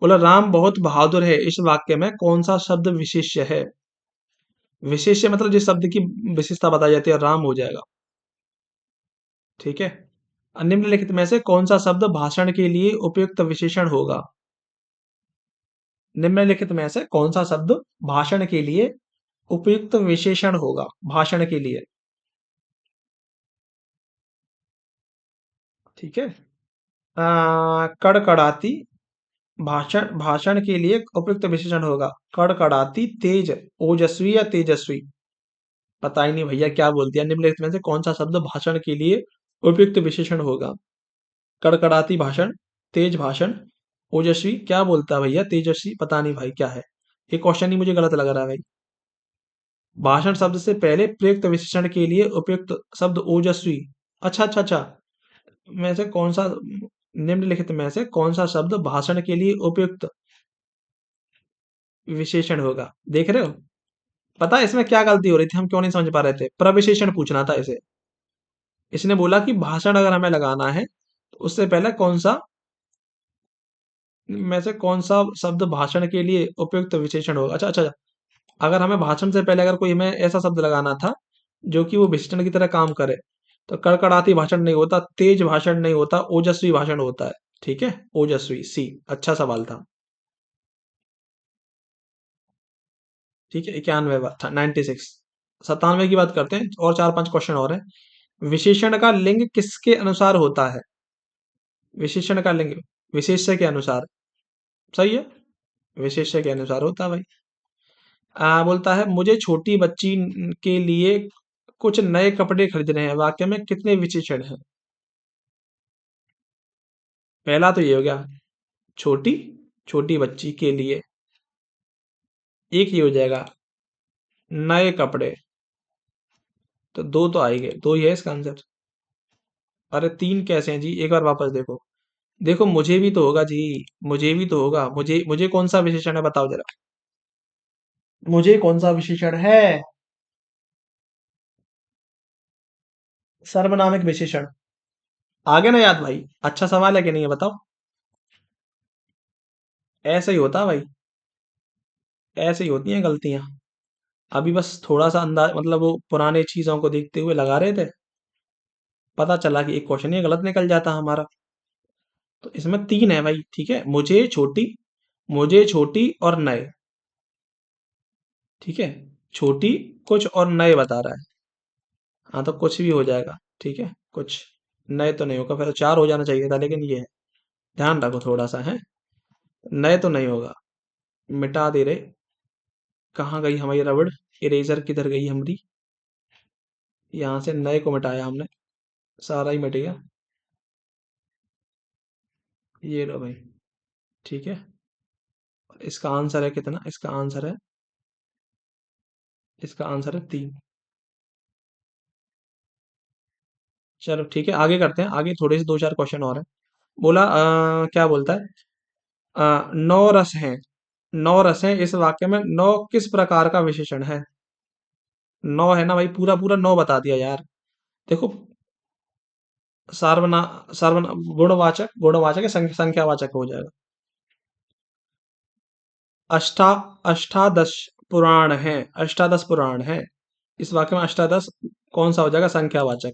बोला राम बहुत बहादुर है, इस वाक्य में कौन सा शब्द विशेष्य है? विशेष्य मतलब जिस शब्द की विशेषता बताई जाती है, राम हो जाएगा। ठीक है। निम्नलिखित में से कौन सा शब्द भाषण के लिए उपयुक्त विशेषण होगा? निम्नलिखित में से कौन सा शब्द भाषण के लिए उपयुक्त विशेषण होगा, भाषण के लिए? ठीक है। कड़कड़ाती, भाषण भाषण के लिए उपयुक्त विशेषण होगा। कड़कड़ाती, तेज, ओजस्वी या तेजस्वी। पता ही नहीं भैया क्या बोल दिया। निम्नलिखित में से कौन सा शब्द भाषण के लिए उपयुक्त विशेषण होगा? कड़कड़ाती भाषण, तेज भाषण, ओजस्वी। क्या बोलता है भैया, तेजस्वी पता नहीं भाई क्या है। ये क्वेश्चन ही मुझे गलत लग रहा है भाई। भाषण शब्द से पहले प्रयुक्त विशेषण के लिए उपयुक्त शब्द ओजस्वी। अच्छा अच्छा अच्छा। में से कौन सा, निम्नलिखित में से कौन सा शब्द भाषण के लिए उपयुक्त विशेषण होगा, देख रहे हो? पता है इसमें क्या गलती हो रही थी, हम क्यों नहीं समझ पा रहे थे? प्रविशेषण पूछना था इसे। इसने बोला कि भाषण अगर हमें लगाना है तो उससे पहले कौन सा, में से कौन सा शब्द भाषण के लिए उपयुक्त विशेषण होगा। अच्छा अच्छा अच्छा। अगर हमें भाषण से पहले अगर कोई हमें ऐसा शब्द लगाना था जो कि वो विशेषण की तरह काम करे, तो कड़कड़ाती भाषण नहीं होता, तेज भाषण नहीं होता, ओजस्वी भाषण होता है। ठीक है, ओजस्वी, सी। अच्छा सवाल था। ठीक है, 91 था, 96। 97 की बात करते हैं, और चार पांच क्वेश्चन और हैं। विशेषण का लिंग किसके अनुसार होता है? विशेषण का लिंग विशेष्य के अनुसार। सही है, विशेष्य के अनुसार होता है भाई। बोलता है मुझे छोटी बच्ची के लिए कुछ नए कपड़े खरीदने हैं, वाक्य में कितने विशेषण हैं? पहला तो ये हो गया, छोटी, छोटी बच्ची के लिए। एक ये हो जाएगा, नए कपड़े। तो दो तो आएंगे, दो ही है इसका आंसर। अरे तीन कैसे हैं जी, एक बार वापस देखो। देखो मुझे भी तो होगा जी, मुझे भी तो होगा। मुझे मुझे कौन सा विशेषण है बताओ जरा, मुझे कौन सा विशेषण है? सर्वनामिक विशेषण। आगे ना याद भाई, अच्छा सवाल है कि नहीं है बताओ। ऐसे ही होता है भाई, ऐसे ही होती हैं गलतियां। अभी बस थोड़ा सा अंदाज, मतलब वो पुराने चीजों को देखते हुए लगा रहे थे। पता चला कि एक क्वेश्चन ही गलत निकल जाता हमारा। तो इसमें तीन है भाई, ठीक है। मुझे छोटी और नए, ठीक है। छोटी कुछ और नए बता रहा है। हाँ तो कुछ भी हो जाएगा, ठीक है। कुछ नए तो नहीं होगा, फिर तो चार हो जाना चाहिए था, लेकिन ये है। ध्यान रखो थोड़ा सा है। नए तो नहीं होगा। मिटा दे रहे। कहाँ गई हमारी रबड़? इरेजर किधर गई हमारी? यहाँ से नए को मिटाया हमने, सारा ही मिट गया। ये लो भाई, ठीक है। इसका आंसर है कितना? इसका आंसर है तीन। चलो ठीक है, आगे करते हैं। आगे थोड़े से दो चार क्वेश्चन और है। बोला क्या बोलता है? नौ रस हैं। नौ रस हैं, इस वाक्य में नौ किस प्रकार का विशेषण है? नौ है ना भाई, पूरा पूरा नौ बता दिया यार। देखो, सार्वना सार्वना गुणवाचक है, संख्यावाचक हो जाएगा। अष्टा अष्टादश पुराण है। अष्टादश पुराण है। इस वाक्य में अष्टादश कौन सा हो जाएगा? संख्यावाचक।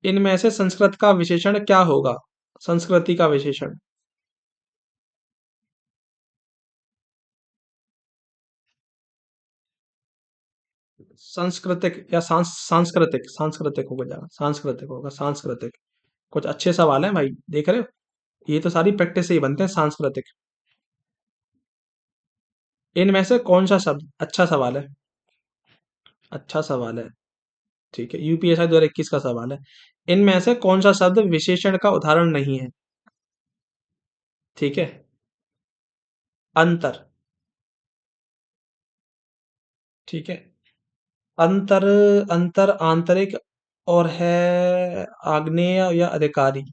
इनमें से संस्कृत का विशेषण क्या होगा? संस्कृति का विशेषण। सांस्कृतिक या सांस्कृतिक, सांस्कृतिक होगा जाएगा, सांस्कृतिक होगा, सांस्कृतिक। कुछ अच्छे सवाल हैं भाई, देख रहे हो? ये तो सारी प्रैक्टिस से ही बनते हैं, सांस्कृतिक। इनमें से कौन सा शब्द, अच्छा सवाल है, अच्छा सवाल है, ठीक है। यूपीएससी 2021 का सवाल है। इनमें से कौन सा शब्द विशेषण का उदाहरण नहीं है? ठीक है। अंतर, ठीक है। अंतर, अंतर आंतरिक और है आग्नेय या अधिकारी।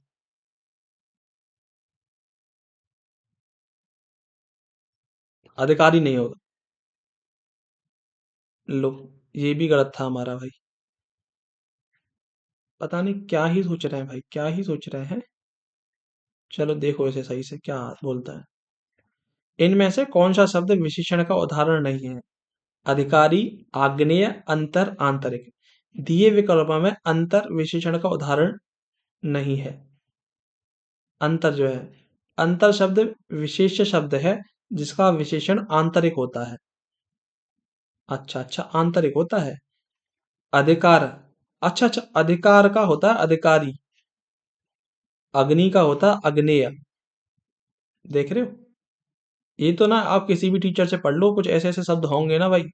अधिकारी नहीं होगा। लो, ये भी गलत था हमारा भाई। पता नहीं क्या ही सोच रहे हैं भाई, क्या ही सोच रहे हैं। चलो देखो इसे सही से क्या बोलता है। इनमें से कौन सा शब्द विशेषण का उदाहरण नहीं है? अधिकारी, आग्नेय, अंतर, आंतरिक। दिए विकल्पों में अंतर विशेषण का उदाहरण नहीं है। अंतर जो है, अंतर शब्द विशेष्य शब्द है जिसका विशेषण आंतरिक होता है। अच्छा अच्छा, आंतरिक होता है। अधिकार, अच्छा अच्छा, अधिकार का होता है अधिकारी। अग्नि का होता है अग्नेय। देख रहे हो? ये तो ना आप किसी भी टीचर से पढ़ लो, कुछ ऐसे ऐसे शब्द होंगे ना भाई,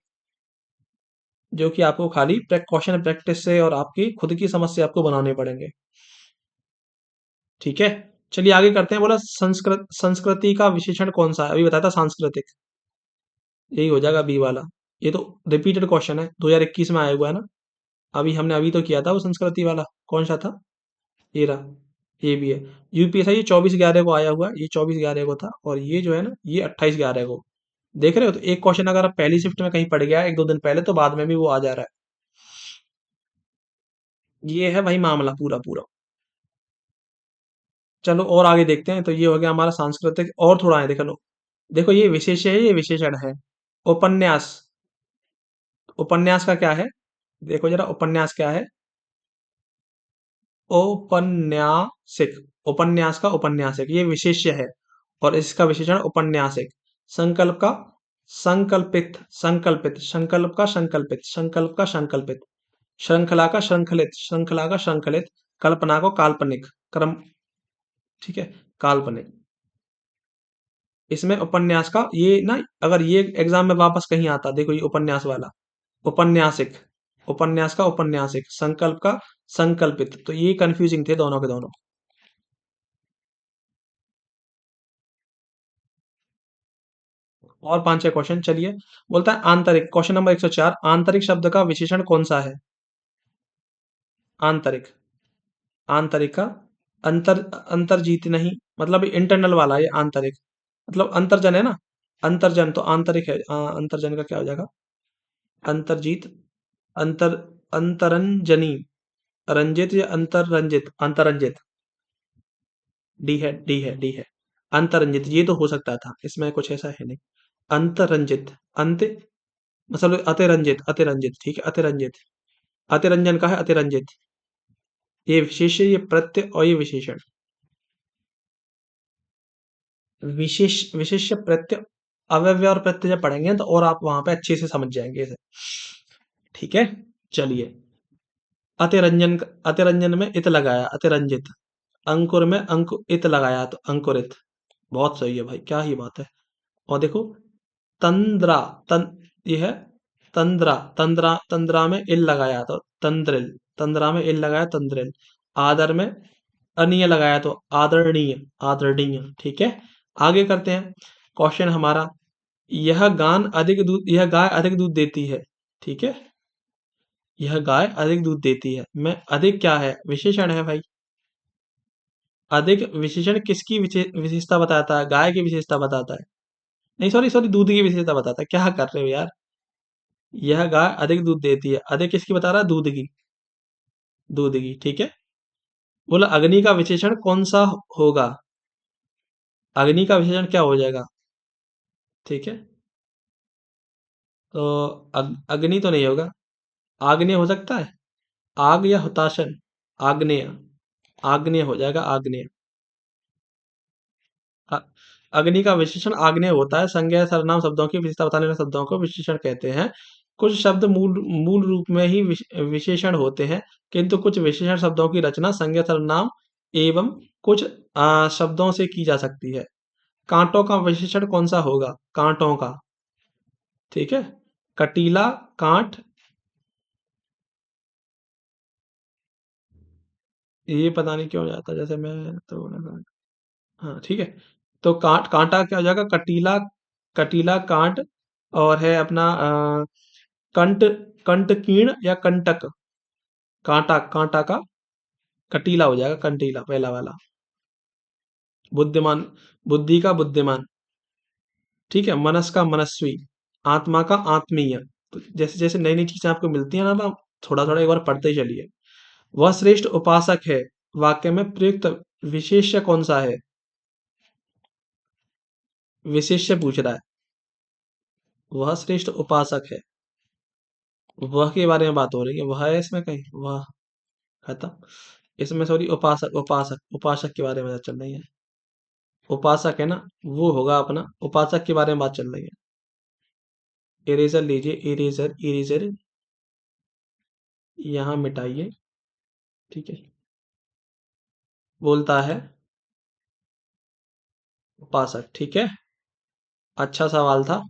जो कि आपको खाली क्वेश्चन प्रैक्टिस से और आपकी खुद की समझ से आपको बनाने पड़ेंगे। ठीक है। चलिए आगे करते हैं। बोला संस्कृति का विशेषण कौन सा है? अभी बताया था सांस्कृतिक। यही हो जाएगा बी वाला। ये तो रिपीटेड क्वेश्चन है, 2021 में आया हुआ है ना। अभी तो किया था वो संस्कृति वाला। कौन सा था? ये रहा। ये भी है। यूपीएससी ये 24/11 को आया हुआ है, ये 24/11 को था, और ये जो है ना ये 28/11 को। देख रहे हो? तो एक क्वेश्चन अगर आप पहली शिफ्ट में कहीं पड़ गया है एक दो दिन पहले, तो बाद में भी वो आ जा रहा है। ये है भाई मामला पूरा पूरा। चलो और आगे देखते हैं। तो ये हो गया हमारा सांस्कृतिक, और थोड़ा है देख लो। देखो ये विशेष है, ये विशेषण है। उपन्यास, उपन्यास का क्या है? देखो जरा, उपन्यास क्या है? औपन्यासिक। उपन्यास का उपन्यासिक, ये विशेष्य है। और इसका विशेषण उपन्यासिक। संकल्प का संकल्पित, संकल्प का संकल्पित, संकल्प का संकल्पित। श्रृंखला का श्रृंखलित, श्रृंखला का श्रृंखलित। कल्पना को काल्पनिक, क्रम, ठीक है, काल्पनिक। इसमें उपन्यास का ये ना, अगर ये एग्जाम में वापस कहीं आता, देखो ये उपन्यास वाला। उपन्यासिक, उपन्यास का उपन्यासिक, संकल्प का संकल्पित। तो ये कंफ्यूजिंग थे दोनों के दोनों। और पांच छह क्वेश्चन, चलिए। बोलता है आंतरिक, क्वेश्चन नंबर 104, आंतरिक शब्द का विशेषण कौन सा है? आंतरिक, आंतरिक का अंतर, अंतर्जीत नहीं, मतलब इंटरनल वाला ये आंतरिक। मतलब अंतर्जन है ना, अंतर्जन तो आंतरिक है। अंतर्जन का क्या हो जाएगा? अंतर्जीत, अंतर, अंतरंजनी, रंजित या अंतररंजित, अंतरंजित। डी है, डी है, डी है। अंतरंजित, ये तो हो सकता था, इसमें कुछ ऐसा है नहीं। अंतरंजित, अंत मतलब अतिरंजित, अतिरंजित, ठीक है, अतिरंजित। अतिरंजन का है अतिरंजित। ये विशेष्य, ये प्रत्यय और ये विशेषण। विशेष्य प्रत्यय, अव्यय और प्रत्यय जब पढ़ेंगे तो और आप वहां पे अच्छे से समझ जाएंगे इसे। ठीक है, चलिए। अतिरंजन, अतिरंजन में इत लगाया, अतिरंजित। अंकुर में इत लगाया तो अंकुरित। बहुत सही है भाई, क्या ही बात है। और देखो, तंद्रा, तन, ये है तंद्रा, तंद्रा, तंद्रा में इल लगाया तो तंद्रिल, तंद्रा में इल लगाया तंद्रिल। आदर में अनीय लगाया तो आदरणीय, आदरणीय। ठीक है, आगे करते हैं। क्वेश्चन हमारा, यह गाय अधिक दूध देती है। ठीक है, यह गाय अधिक दूध देती है में अधिक क्या है, विशेषण है भाई। अधिक विशेषण किसकी विशेषता बताता है, गाय की विशेषता बताता है। नहीं, सॉरी सॉरी, दूध की विशेषता बताता है, क्या कर रहे हो यार। यह गाय अधिक दूध देती है, अधिक किसकी बता रहा है, दूध की, दूध की। ठीक है, बोला अग्नि का विशेषण कौन सा होगा। अग्नि का विशेषण क्या हो जाएगा। ठीक है, तो अग्नि तो नहीं होगा, आग्नेय हो सकता है। आग या हुताशन, आग्नेय, आग्नेय हो जाएगा, आग्नेय। अ- अग्नि का विशेषण आग्नेय होता है। संज्ञा या सर्वनाम शब्दों की विशेषता बताने वाले शब्दों को विशेषण कहते हैं। कुछ शब्द मूल मूल रूप में ही विशेषण होते हैं, किंतु कुछ विशेषण शब्दों की रचना संज्ञा सर्वनाम एवं कुछ शब्दों से की जा सकती है। कांटों का विशेषण कौन सा होगा, कांटों का। ठीक है, कटीला, कांट, ये पता नहीं क्यों जाता, जैसे मैं तो हाँ ठीक है। तो कांटा क्या हो जाएगा, कटीला, कटीला कांट। और है अपना कंट, कंटकीर्ण या कंटक। कांटा, कांटा का कटीला हो जाएगा, कंटीला पहला वाला। बुद्धिमान, बुद्धि का बुद्धिमान। ठीक है, मनस का मनस्वी। आत्मा का आत्मीय। तो जैसे जैसे नई नई चीजें आपको मिलती है ना, तो आप थोड़ा थोड़ा एक बार पढ़ते ही चलिए। वह श्रेष्ठ उपासक है, वाक्य में प्रयुक्त विशेष्य कौन सा है। विशेष्य पूछ रहा है। वह श्रेष्ठ उपासक है, वह के बारे में बात हो रही है, वह है इसमें कहीं, वह खत्म। इसमें सॉरी, उपासक, उपासक, उपासक के बारे में बात चल रही है। उपासक है ना, वो होगा अपना, उपासक के बारे में बात चल रही है। इरेजर लीजिए, इरेजर, इरेजर यहाँ मिटाइए। ठीक है, बोलता है उपासक। ठीक है, अच्छा सवाल था,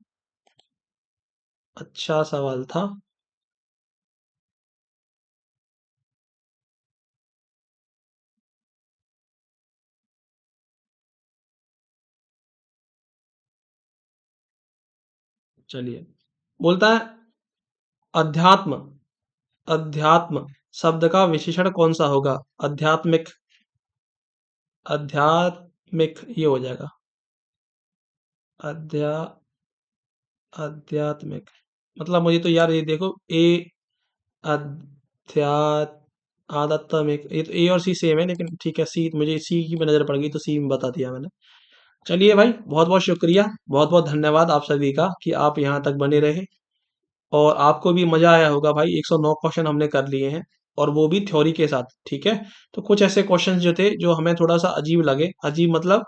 अच्छा सवाल था। चलिए, बोलता है अध्यात्म, अध्यात्म शब्द का विशेषण कौन सा होगा, आध्यात्मिक, आध्यात्मिक ये हो जाएगा। अध्या आध्यात्मिक, मतलब मुझे तो यार ये देखो, ए अध्यात्म, आध्यात्मिक, ये तो ए और सी सेम है, लेकिन ठीक है, सी मुझे सी की भी नजर पड़ गई तो सी में बता दिया मैंने। चलिए भाई, बहुत बहुत शुक्रिया, बहुत बहुत धन्यवाद आप सभी का कि आप यहाँ तक बने रहे। और आपको भी मजा आया होगा भाई, 109 क्वेश्चन हमने कर लिए हैं, और वो भी थ्योरी के साथ। ठीक है, तो कुछ ऐसे क्वेश्चन जो थे जो हमें थोड़ा सा अजीब लगे, अजीब मतलब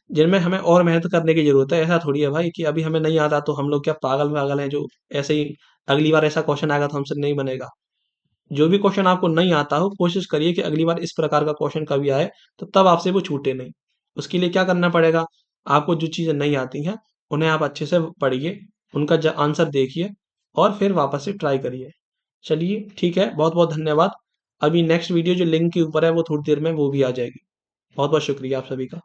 जिनमें हमें और मेहनत करने की जरूरत है। ऐसा थोड़ी है भाई कि अभी हमें नहीं आता तो हम लोग क्या पागल पागल हैं जो ऐसे ही अगली बार ऐसा क्वेश्चन आएगा तो हमसे नहीं बनेगा। जो भी क्वेश्चन आपको नहीं आता हो, कोशिश करिए कि अगली बार इस प्रकार का क्वेश्चन कभी आए तो तब आपसे वो छूटे नहीं। उसके लिए क्या करना पड़ेगा, आपको जो चीज़ें नहीं आती हैं उन्हें आप अच्छे से पढ़िए, उनका आंसर देखिए, और फिर वापस से ट्राई करिए। चलिए ठीक है, बहुत बहुत धन्यवाद। अभी नेक्स्ट वीडियो जो लिंक के ऊपर है वो थोड़ी देर में वो भी आ जाएगी। बहुत बहुत शुक्रिया आप सभी का।